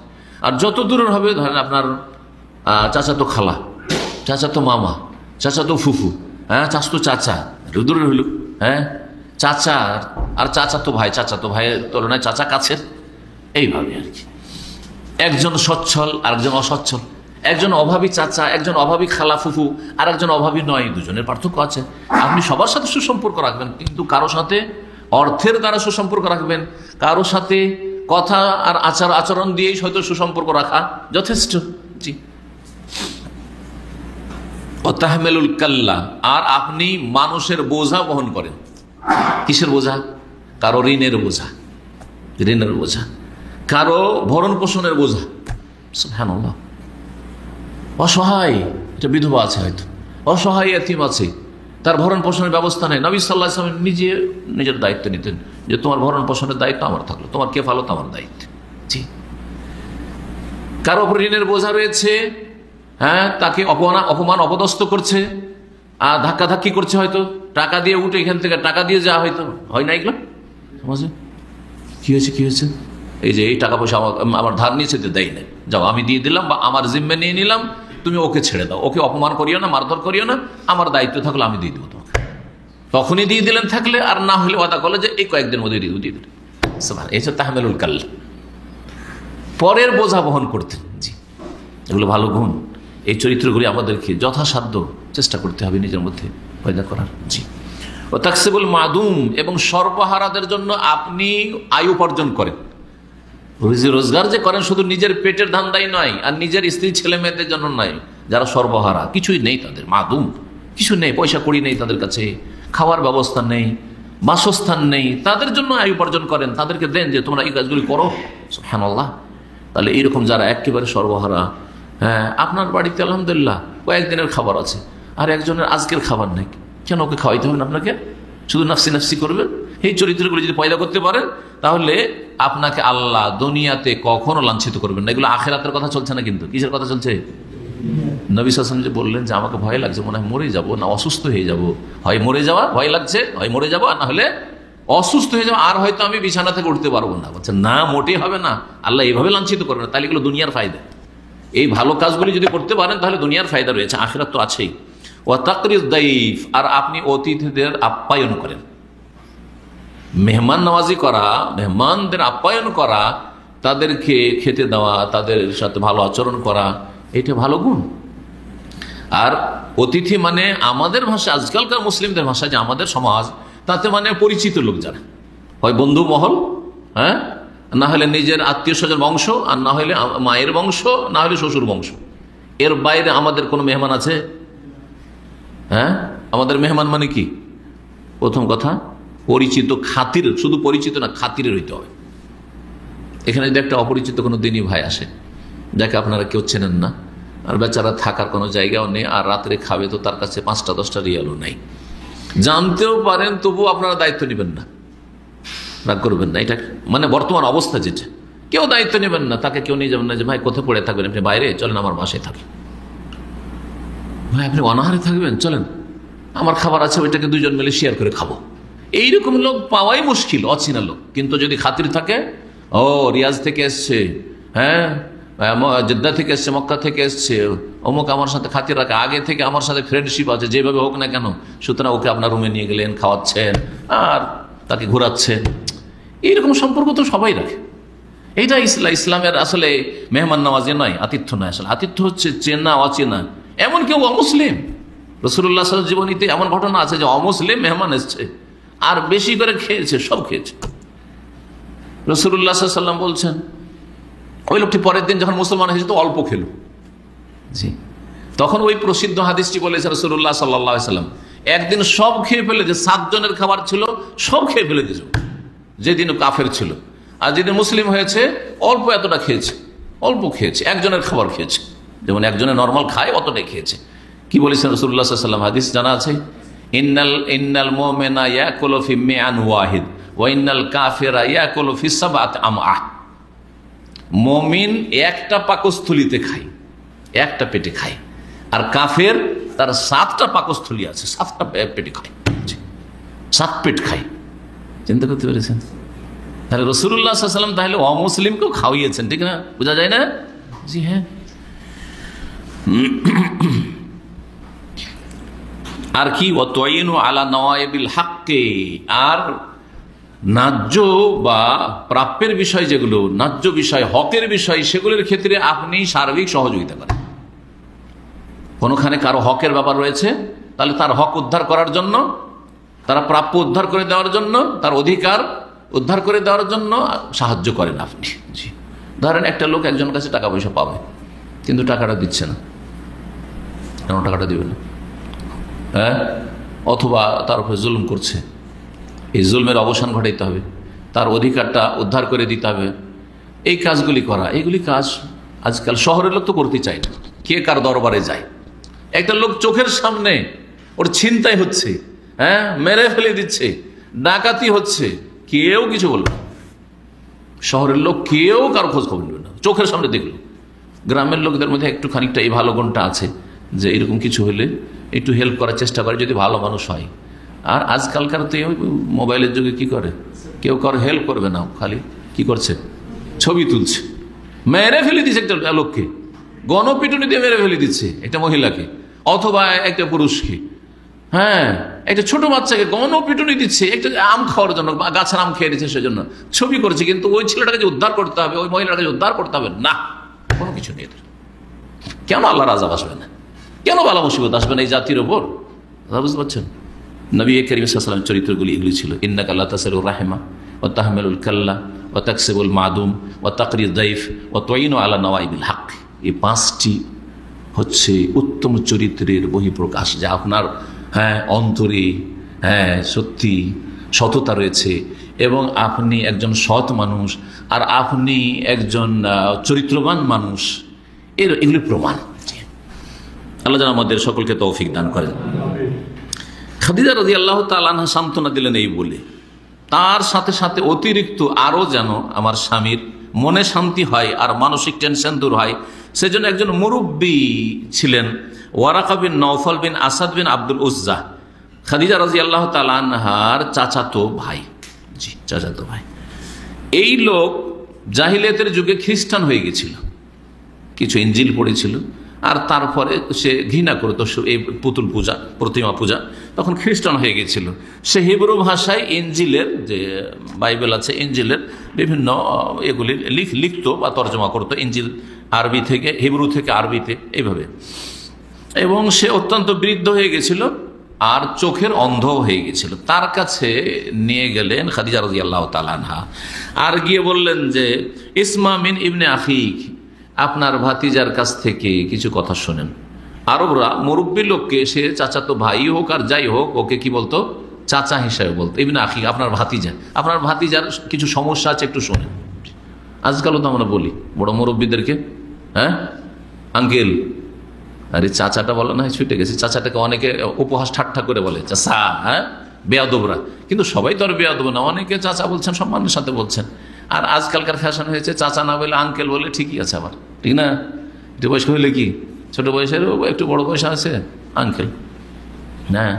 Speaker 1: আর যত দূরের হবে, ধরেন আপনার চাচাতো খালা, চাচাতো মামা, চাচাতো ফুফু, চাচাতো চাচা, দূরের হইল, চাচা আর চাচাতো ভাই, চাচাতো ভাইয়ের তুলনায় চাচা কাছের, এইভাবে আর কি। একজন সচ্ছল আর একজন অসচ্ছল, একজন অভাবী চাচা, একজন অভাবী খালা ফুফু, আর একজন অভাবী নয়, দুজনের পার্থক্য আছে। আপনি সবার সাথে সুসম্পর্ক রাখবেন, কিন্তু কারো সাথে অর্থের দ্বারা সুসম্পর্ক রাখবেন, কারো সাথে কথা আর আচরণ দিয়েই হয়তো সুসম্পর্ক রাখা যথেষ্ট। জি। তাহমিলুল কাল্লা, আর আপনি মানুষের বোঝা বহন করেন। কিসের বোঝা? কারো ঋণের বোঝা, ঋণের বোঝা, কারো ভরণ পোষণের বোঝা। সুবহানাল্লাহ। অসহায়, এটা বিধবা আছে হয়তো, অসহায় এতিম আছে, তার ভরণ পোষণের ব্যবস্থা নেই। নবী সাল্লাল্লাহু আলাইহি ওয়াসাল্লাম নিজের দায়িত্ব নিতেন, যে তোমার ভরণ পোষণের দায়িত্ব আমার থাকলো, তোমার কেফালত আমার দায়িত্ব। জি। কারো উপর ঋণের বোঝা রয়েছে, তাকে অপমান অপদস্থ করছে, আর ধাক্কাধাক্কি করছে, হয়তো টাকা দিয়ে উঠে এখান থেকে টাকা দিয়ে যাওয়া, হয়তো হয় না এগুলো সমাজে? কি হয়েছে, কি হয়েছে? এই যে এই টাকা পয়সা আমার ধার নিয়েছে, দেয় না, যাও আমি দিয়ে দিলাম, বা আমার জিম্মে নিয়ে নিলাম, তুমি ওকে ছেড়ে দাও, ওকে অপমান করিও না, মারধর করিও না, আমার দায়িত্ব থাকলে আমি দিয়ে দেবো তোমাকে। তখনই দিয়ে দিলেন থাকলে, আর না হলে ওয়াদা করলে যে এই কয়েকদিনের মধ্যে দিয়ে দিলেন। এই হচ্ছে তাহমিলুল কাল, পরের বোঝা বহন করতেন। জি, এগুলো ভালো গুণ। এই চরিত্রগুলি আমাদেরকে যথাসাধ্য চেষ্টা করতে হবে নিজের মধ্যে পয়দা করার। জি। ও তাকসিবুল মাদুম, এবং সর্বহারাদের জন্য আপনি আয় উপার্জন করেন। রুজি রোজগার যে করেন শুধু নিজের পেটের ধান্দাই নয়, আর নিজের স্ত্রী ছেলে মেয়েদের জন্য নয়, যারা সর্বহারা, কিছুই নেই তাদের, মাদুম, কিছু নেই, পয়সা কড়ি নেই তাদের কাছে, খাওয়ার ব্যবস্থা নেই, বাসস্থান নেই, তাদের জন্য আয় উপার্জন করেন, তাদেরকে দেন যে তোমরা এই কাজগুলি করো। সুবহানাল্লাহ। তাহলে এইরকম যারা একেবারে সর্বহারা, আপনার বাড়িতে আলহামদুলিল্লাহ কয়েকদিনের খাবার আছে, আর একজনের আজকের খাবার নেই, কেন ওকে খাওয়াইতে হবে না? আপনাকে শুধু নাফসি নাফসি করবেন। এই চরিত্রগুলো যদি পয়দা করতে পারেন, তাহলে আপনাকে আল্লাহ দুনিয়াতে কখনো লাঞ্ছিত করবেন না। এগুলো আখিরাতের কথা চলছে না, কিন্তু কিসের কথা চলছে? নবী সাল্লাল্লাহু আলাইহি ওয়াসাল্লাম যে বললেন যে আমাকে ভয় লাগছে, মনে হয় মরে যাব, না অসুস্থ হয়ে যাব, হয় মরে যাওয়া ভয় লাগছে, হয় মরে যাবো, আর না হলে অসুস্থ হয়ে যাবো, আর হয়তো আমি বিছানা থেকে উঠতে পারবো না। বলছে না, মোটেই হবে না, আল্লাহ এইভাবে লাঞ্ছিত করবেন না। তাহলে এগুলো দুনিয়ার ফায়দা। এই ভালো কাজগুলি যদি করতে পারেন তাহলে দুনিয়ার ফায়দা রয়েছে, আখিরাত তো আছেই। ওয়া তাকরিজ দাইফ, আর আপনি অতিথিদের আপ্যায়ন করেন। মেহমান নওয়াজি করা, মেহমানদের আপ্যায়ন করা, তাদেরকে খেতে দেওয়া, তাদের সাথে ভালো আচরণ করা, এটা ভালো গুণ। আর অতিথি মানে আমাদের ভাষা, আজকালকার মুসলিমদের ভাষা, যে আমাদের সমাজ, তাতে মানে পরিচিত লোক যারা, হয় বন্ধু মহল, না হলে নিজের আত্মীয় স্বজন বংশ, আর না হলে মায়ের বংশ, না হলে শ্বশুর বংশ। এর বাইরে আমাদের কোনো মেহমান আছে? আমাদের মেহমান মানে কি? প্রথম কথা পরিচিত, খাতির, শুধু পরিচিত না, খাতিরের হইতে হবে। এখানে যদি একটা অপরিচিত কোনো দিনই ভাই আসে, যাকে আপনারা কেউ চেনেন না, আর বেচারা থাকার কোনো জায়গাও নেই, আর রাত্রে খাবে তো তার কাছে 5-10 রিয়ালও নাই, জানতেও পারেন, তবু আপনারা দায়িত্ব নেবেন না, রাগ করবেন না। এটা মানে বর্তমান অবস্থা যেটা, কেউ দায়িত্ব নেবেন না, তাকে কেউ নিয়ে যাবেন না যে ভাই কোথায় পড়ে থাকবেন আপনি, বাইরে চলেন আমার বাসায় থাকেন। ভাই আপনি অনাহারে থাকবেন, চলেন আমার খাবার আছে, ওইটাকে দুজন মিলে শেয়ার করে খাবো। এইরকম লোক পাওয়াই মুশকিল, অচেনা লোক। কিন্তু যদি খাতির থাকে, ও রিয়াজ থেকে এসছে, হ্যাঁ জেদ্দা থেকে এসছে, মক্কা থেকে এসছে, অমুক আমার সাথে খাতির রাখে, আগে থেকে আমার সাথে ফ্রেন্ডশিপ আছে, যেভাবে হোক না কেন, সুতরাং ওকে আপনার রুমে নিয়ে গেলেন, খাওয়াচ্ছেন আর তাকে ঘোরাচ্ছেন, এইরকম সম্পর্ক তো সবাই রাখে। এইটা ইসলামের আসলে মেহমান নওয়াজি নয়, আতিথ্য নয়। আসলে আতিথ্য হচ্ছে চেনা অচেনা, এমন কেউ অমুসলিম। রাসূলুল্লাহ সাল্লাল্লাহু আলাইহি ওয়াসাল্লাম জীবনীতে এমন ঘটনা আছে যে অমুসলিম মেহমান এসছে আর বেশি করে খেয়েছে, সব খেয়েছে। রাসূলুল্লাহ সাল্লাল্লাহু আলাইহি ওয়াসাল্লাম বলছেন, ওই লোকটি পরের দিন যখন মুসলমান হয়েছে তো অল্প খেলো, জি, তখন ওই প্রসিদ্ধ হাদিসটি বলেছে রাসূলুল্লাহ সাল্লাল্লাহু আলাইহি ওয়াসাল্লাম, একদিন সব খেয়ে ফেলে যে 7 জনের খাবার ছিল সব খেয়ে ফেলে দিয়েছে, যেদিন কাফের ছিল। আর যেদিন মুসলিম হয়েছে অল্প এতটা খেয়েছে, অল্প খেয়েছে, একজনের খাবার খেয়েছে, যেমন একজনের নর্মাল খায় অতটাই খেয়েছে। কি বলেছেন রাসূলুল্লাহ সাল্লাল্লাহু আলাইহি ওয়াসাল্লাম, হাদিস জানা আছে, ইন্নাল মুমিনা ইয়াকুলু ফি মিআন ওয়াহিদ ওয়া ইন্নাল কাফিরা ইয়াকুলু ফি সাবআতি আমআ। মুমিন একটা পাকস্থলিতে খায়, একটা পেটে খায়, আর কাফের তার 7টা পাকস্থলী আছে, 7টা পেটে খায়, 7 পেট খায়। চিন্তা করতে পেরেছেন? তাহলে রাসূলুল্লাহ সাল্লাল্লাহু আলাইহি ওয়াসাল্লাম তাহলে অমুসলিমকেও খাওয়িয়েছেন, ঠিক না? বোঝা যায় না? জি হ্যাঁ। আর কি, ওয়াতাইনু আলা নওয়াইবিল হাক্কি, আর ন্যায্য বা প্রাপ্যের বিষয়, যেগুলো ন্যায্য বিষয়, হকের বিষয়, সেগুলোর ক্ষেত্রে আপনি সার্বিক সহযোগিতা করেন। কোনখানে কারো হকের ব্যাপার রয়েছে, তাহলে তার হক উদ্ধার করার জন্য, তার প্রাপ্য উদ্ধার করে দেওয়ার জন্য, তার অধিকার উদ্ধার করে দেওয়ার জন্য সাহায্য করেন আপনি। জি, ধরেন একটা লোক একজনের কাছে টাকা পয়সা পাবে, কিন্তু টাকাটা দিচ্ছে না, কেন টাকাটা দিবে না? হ্যাঁ, অথবা তার উপরে জুলুম করছে, এই জুলমের অবসান ঘটাইতে হবে, তার অধিকারটা উদ্ধার করে দিতে হবে। এই কাজগুলি করা, এইগুলি কাজ আজকাল শহরের লোক তো করতে চায় না, কে কার দরবারে যায়। একটা লোক চোখের সামনে ওর ছিনতাই হচ্ছে, হ্যাঁ মেরে ফেলে দিচ্ছে, ডাকাতি হচ্ছে, কেউ কিছু বলবে না। শহরের লোক কেউ কারো খোঁজ খবর নেবে না, চোখের সামনে দেখলো। গ্রামের লোকদের মধ্যে একটু খানিকটা এই ভালো গুণটা আছে যে এরকম কিছু হলে একটু হেল্প করার চেষ্টা করে, যদি ভালো মানুষ হয়। আর আজকালকার তো মোবাইলের যুগে কি করে, কেউ কারো হেল্প করবে না, খালি কি করছে, ছবি তুলছে, মেরে ফেলে দিচ্ছে একটা লোককে, গণপিটুনি দিয়ে মেরে ফেলে দিচ্ছে একটা মহিলাকে, অথবা একটা পুরুষকে, হ্যাঁ একটা ছোট বাচ্চাকে গণপিটুনি দিচ্ছে একটা আম খাওয়ার জন্য, গাছের আম খেয়ে দিচ্ছে সেজন্য ছবি করছে। কিন্তু ওই ছেলেটাকে যে উদ্ধার করতে হবে, ওই মহিলাটাকে উদ্ধার করতে হবে না, কোনো কিছু নেই। কেন আল্লাহর আযাব আসবে না, কেন বালা মুসিবত আসবে না এই জাতির ওপর? বুঝতে পারছেন? নবী করিম সাল্লাল্লাহু আলাইহি ওয়াসাল্লাম চরিত্রগুলি এগুলি ছিল, ইন্নাকা লা তাসিলুর রাহিমা ওয়া তাহমিলুল কাল্লা ওয়া তাকসিবুল মাদুম ওয়া তাকরিদ দাইফ ওয়া তুইনু আলা নওয়াইবিল হক। এই 5টি হচ্ছে উত্তম চরিত্রের বহিঃপ্রকাশ, যা আপনার অন্তরে সত্যি সততা রয়েছে এবং আপনি একজন সৎ মানুষ আর আপনি একজন চরিত্রবান মানুষ, এগুলি প্রমাণ। আল্লাহ যেন আমাদের সকলকে তৌফিক দান করেন। খাদিজা রাদিয়াল্লাহু তাআলা আনহা সান্ত্বনা দিলেন এই বলে, তার সাথে সাথে অতিরিক্ত আরও যেন আমার স্বামীর মনে শান্তি হয় আর মানসিক টেনশন দূর হয়, সেজন্য একজন মুরব্বী ছিলেন ওয়ারাকা বিন নওফল বিন আসাদ বিন আব্দুল উজ্জা, খাদিজা রাদিয়াল্লাহু তাআলা আনহার চাচাতো ভাই। জি, চাচাতো ভাই। এই লোক জাহিলিয়াতের যুগে খ্রিস্টান হয়ে গেছিল, কিছু ইনজিল পড়েছিল, আর তারপরে সে ঘৃণা করতো এই পুতুল পূজা, প্রতিমা পূজা, তখন খ্রিস্টান হয়ে গেছিল। সে হিব্রু ভাষায় ইনজিলের যে বাইবেল আছে, ইনজিলের বিভিন্ন এগুলি লিখতো বা তর্জমা করতো, ইনজিল আরবি থেকে, হিব্রু থেকে আরবিতে, এইভাবে। এবং সে অত্যন্ত বৃদ্ধ হয়ে গেছিল আর চোখের অন্ধ হয়ে গেছিল। তার কাছে নিয়ে গেলেন খাদিজা রাদিয়াল্লাহু তাআলা আনহা, আর গিয়ে বললেন যে ইসমা মিন ইবনে আখিক, আপনার ভাতিজার কাছ থেকে কিছু কথা শোনেন। আরবরা মুরব্বী লোককে, সে চাচাতো ভাই হোক আর যাই হোক, ওকে কি বলতো, চাচা হিসাবে বলতো, ইবনে আখিক, আপনার ভাতিজা, আপনার ভাতিজার কিছু সমস্যা আছে, একটু শোনেন। আজকালও তো আমরা বলি বড় মুরব্বীদেরকে, হ্যাঁ আঙ্কেল, আরে চাচাটা বলে না, ছুটে গেছে, চাচাটাকে অনেকে উপহাস ঠাট্টা করে বলে চাচা, হ্যাঁ বেয়াদবরা, কিন্তু সবাই তো আর বেয়াদব না, অনেকে চাচা বলছেন, সম্মানের সাথে বলছেন। আর আজকালকার ফ্যাশন হয়েছে চাচা না বলে আঙ্কেল বলে, ঠিকই আছে আবার, ঠিক না? একটু বয়স হইলে কি, ছোট বয়সের একটু বড় বয়স আছে আঙ্কেল, হ্যাঁ।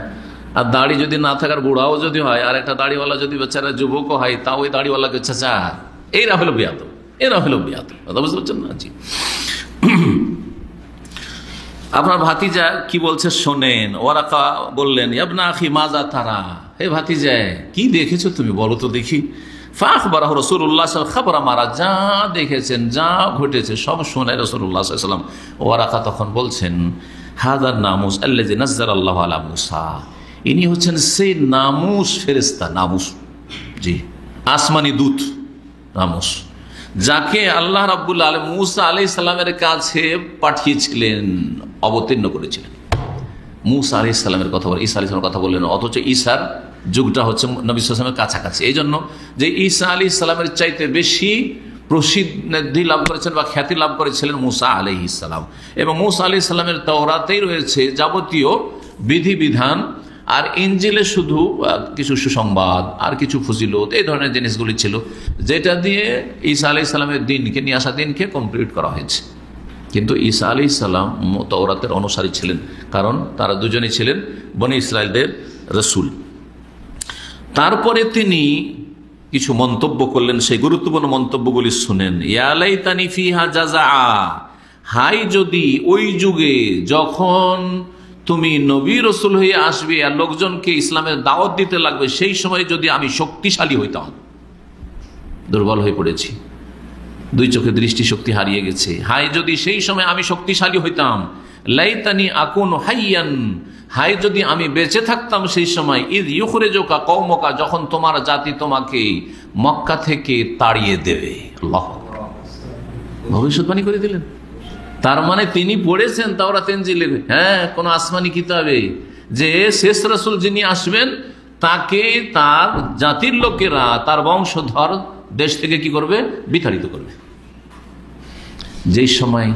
Speaker 1: আর দাড়ি যদি না থাকার বুড়াও যদি হয়, আর একটা দাড়িওয়ালা যদি বেচারা যুবকও হয়, তা ওই দাড়িওয়ালাকে চাচা, এরা হলো বিয়াদব, এরা হলো বিয়াদব। কথা বুঝতে পারছেন না? জি। আপনার ভাতিজা কি বলছে শোনেন। ওয়ারাকা বললেন, ইবনা আখি মাজা তারা, হে ভাতিজা কি দেখেছো তুমি বলো তো দেখি। ফাখবারাহু রাসূলুল্লাহ সাল্লাল্লাহু আলাইহি ওয়াসাল্লাম, মারা যা দেখেছেন যা ঘটেছে সব শোনায় রাসূলুল্লাহ সাল্লাল্লাহু আলাইহি ওয়াসাল্লাম। ওয়ারাকা তখন বলছেন, হাদার নামুস আল্লাযী নাযালাল্লাহু আলা মূসা, ইনি হচ্ছেন সেই নামুস ফেরেশতা, নামুস, জি আসমানি দূত নামুস, যাকে আল্লাহ রাব্বুল আলামিন মূসা আলাইহিস সালামের কাছে পাঠিয়েছিলেন, অবতীর্ণ করেছিলেন। মূসা আলাইহিস সালামের কথা বলে, ঈসা আলাইহিস সালামের কথা বললেন, অথচ ঈসার যুগটা হচ্ছে নবী সাল্লাল্লাহু আলাইহি ওয়াসাল্লামের কাছাকাছি। এই জন্য যে ঈসা আলাইহিস সালামের চাইতে বেশি প্রসিদ্ধি লাভ করেছেন বা খ্যাতি লাভ করেছিলেন মূসা আলাইহিস সালাম। এবং মূসা আলাইহিস সালামের তাওরাতেই রয়েছে যাবতীয় বিধিবিধান, আর ইনজিলে শুধু কিছু সুসংবাদ আর কিছু ফজিলত এই ধরনের জিনিসগুলি ছিল, যেটা দিয়ে ঈসা আলাইহিস সালামের দিনকে, নিয়ে আসা দিনকে কমপ্লিট করা হয়েছে। কিন্তু ঈসা আলাইহিস সালাম তাওরাতের অনুসারী ছিলেন, কারণ তারা দুজনেই ছিলেন বনি ইসরায়েলদের রাসূল। তারপরে তিনি কিছু মন্তব্য করলেন, সেই গুরুত্বপূর্ণ মন্তব্যগুলি শুনেন। ইয়া লাইতানি ফিহা জাযা, হাই যদি ওই যুগে যখন তুমি নবী রাসূল হয়ে আসবে আর লোকজনকে ইসলামের দাওয়াত দিতে লাগবে, সেই সময় যদি আমি শক্তিশালী হইতাম। দুর্বল হয়ে পড়েছি, দুই চোখে দৃষ্টিশক্তি হারিয়ে গেছে। হাই যদি সেই সময় আমি শক্তিশালী হইতাম। লাইতানি আকুন হাইয়ান, হাই যদি আমি বেঁচে থাকতাম সেই সময়। ইদ ইউখরিজুকা কওমুকা, যখন তোমার জাতি তোমাকে মক্কা থেকে তাড়িয়ে দেবে। আল্লাহু আকবার, ভবিষ্যৎবাণী করে দিলেন। তার মানে তিনি পড়েছেন তাওরাত ইনজিলে, হ্যাঁ, কোন আসমানি কিতাবে, যে শেষ রাসূল যিনি আসবেন তাকে তার জাতির লোকেরা, তার বংশধর দেশ থেকে কি করবে? বিতাড়িত করবে। যেই সময়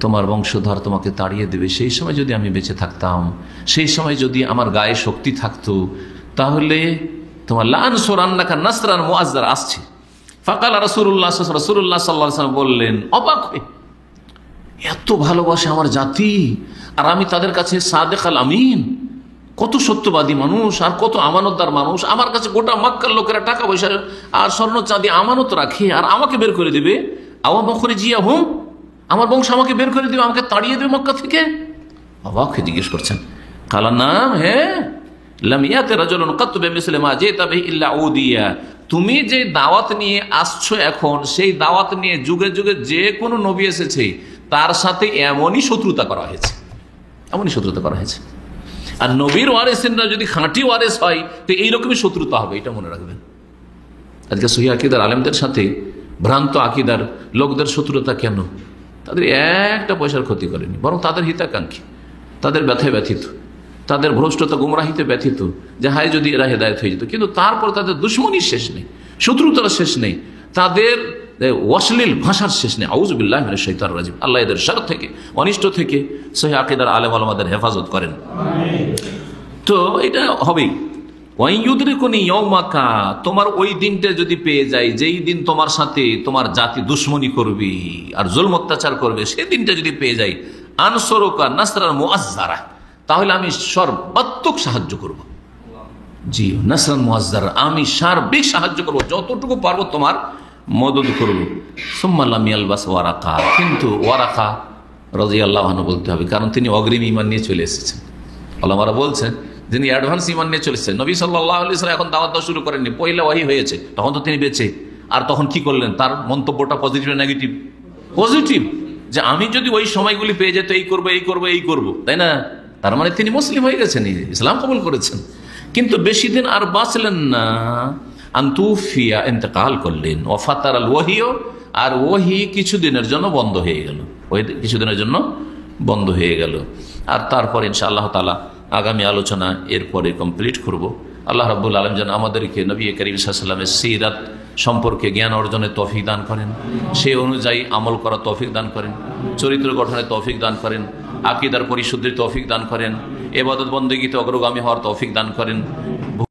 Speaker 1: তোমার বংশধর তোমাকে তাড়িয়ে দেবে, সেই সময় যদি আমি বেঁচে থাকতাম, সেই সময় যদি আমার গায়ে শক্তি থাকতো, তাহলে তোমার লানসুরান্নাকা নাসরান মুআজ্জার আসছে। ফাকাল রাসূলুল্লাহ সাল্লাল্লাহু আলাইহি ওয়াসাল্লাম বললেন অবাক হয়ে, এত ভালোবাসে আমার জাতি, আর আমি তাদের কাছে সাদেক আল আমিন, কত সত্যবাদী মানুষ আর কত আমানতদার মানুষ, আমার কাছে গোটা মক্কার লোকেরা টাকা পয়সা আর স্বর্ণ চাঁদি আমানত রাখে, আর আমাকে বের করে দেবে। আওয়া বখরে জিয়া হুম, আমার বংশ আমাকে বের করে দেবে, আমাকে তাড়িয়ে দেবে মক্কা থেকে। অবাক হয়ে জিজ্ঞেস করছেন, কালা নাম, হ্যাঁ, লাম ইয়াতি রাজুলুন কাত বিমিসলি মা জিতা বিহি ইল্লা উদিয়া, তুমি যে দাওয়াত নিয়ে আসছো এখন, সেই দাওয়াত নিয়ে যুগে যুগে যে কোনো নবী এসেছে তার সাথে এমনই শত্রুতা করা হয়েছে, এমনই শত্রুতা করা হয়েছে। আর নবীর ওয়ারিসিনরা যদি খাঁটি ওয়ারিস হয় তো এইরকমই শত্রুতা হবে, এটা মনে রাখবেন। আজকে সহিহ আকীদার আলেমদের সাথে ভ্রান্ত আকীদার লোকদের শত্রুতা কেন? তাদের একটা পয়সার ক্ষতি করেনি, বরং তাদের হিতাকাঙ্ক্ষী, তাদের ব্যথায় ব্যথিত, তাদের ভ্রষ্টতা গুমরাহিতে ব্যথিত, যে হায় যদি এরা হেদায়েত হয়ে যেত। কিন্তু তারপর তাদের দুশ্মনী শেষ নেই, শত্রুতার শেষ নেই, তাদের অশ্লীল ভাষার শেষ নেই। আউযু বিল্লাহি মিনাশ শাইতানির রাজিম। আল্লাহ এদের শার থেকে, অনিষ্ট থেকে সহিহ আকীদার আলেম ওলামাদের হেফাজত করেন। তো এটা হবেই। ওয়াইয়ুদরিকুনি ইয়াউমাকা, তোমার ওই দিনটা যদি পেয়ে যায়, যেই দিন তোমার সাথে তোমার জাতি দুশ্মনী করবে আর জুলম অত্যাচার করবে, সেই দিনটা যদি পেয়ে যায়, আনসুরুকা নাসরান মুআজ্জারা, তাহলে আমি সর্বাত্মক সাহায্য করব। জি, নাসরান মুআজ্জারা, আমি সার্বিক সাহায্য করব, যতটুকু পারবো তোমার মদদ করব। সুম্মা লাম ইয়ালবাস ওয়ারাকা, কিন্তু ওয়ারাকা রাদিয়াল্লাহু আনহু বলতে হবে, কারণ তিনি অগ্রিম ঈমান নিয়ে চলে এসেছেন। ওলামারা বলছেন যিনি অ্যাডভান্স ঈমান নিয়ে চলেছেন। নবী সাল্লাল্লাহু আলাইহি ওয়াসাল্লাম এখন দাওয়াত দেওয়া শুরু করেননি, পয়লা ওহী হয়েছে, তখন তো তিনি বেঁচে। আর তখন কি করলেন? তার মন্তব্যটা পজিটিভ না নেগেটিভ? পজিটিভ, যে আমি যদি ওই সময়গুলি পেয়ে যেত এই করবো এই করবো এই করবো, তাই না? তার মানে তিনি মুসলিম হয়ে গেছেন, ইসলাম কবুল করেছেন। কিন্তু বেশি দিন আর বাঁচলেন না, আনতুফিয়া, ইন্তেকাল করলেন। ওয়াফাতার আল ওয়াহিও, আর ওহী কিছুদিনের জন্য বন্ধ হয়ে গেল, ওই কিছুদিনের জন্য বন্ধ হয়ে গেল। আর তারপর ইনশাআল্লাহ তাআলা আগামী আলোচনা এরপরে কমপ্লিট করব। আল্লাহ রাব্বুল আলামিন যেন আমাদেরকে নবী করিম সাল্লাল্লাহু আলাইহি ওয়াসাল্লামের সিরাত সম্পর্কে জ্ঞান অর্জনের তৌফিক দান করেন, সেই অনুযায়ী আমল করার তৌফিক দান করেন, চরিত্র গঠনের তৌফিক দান করেন, আকীদার পরিশুদ্ধির তৌফিক দান করেন, ইবাদত বন্দেগীতে অগ্রগামী হওয়ার তৌফিক দান করেন,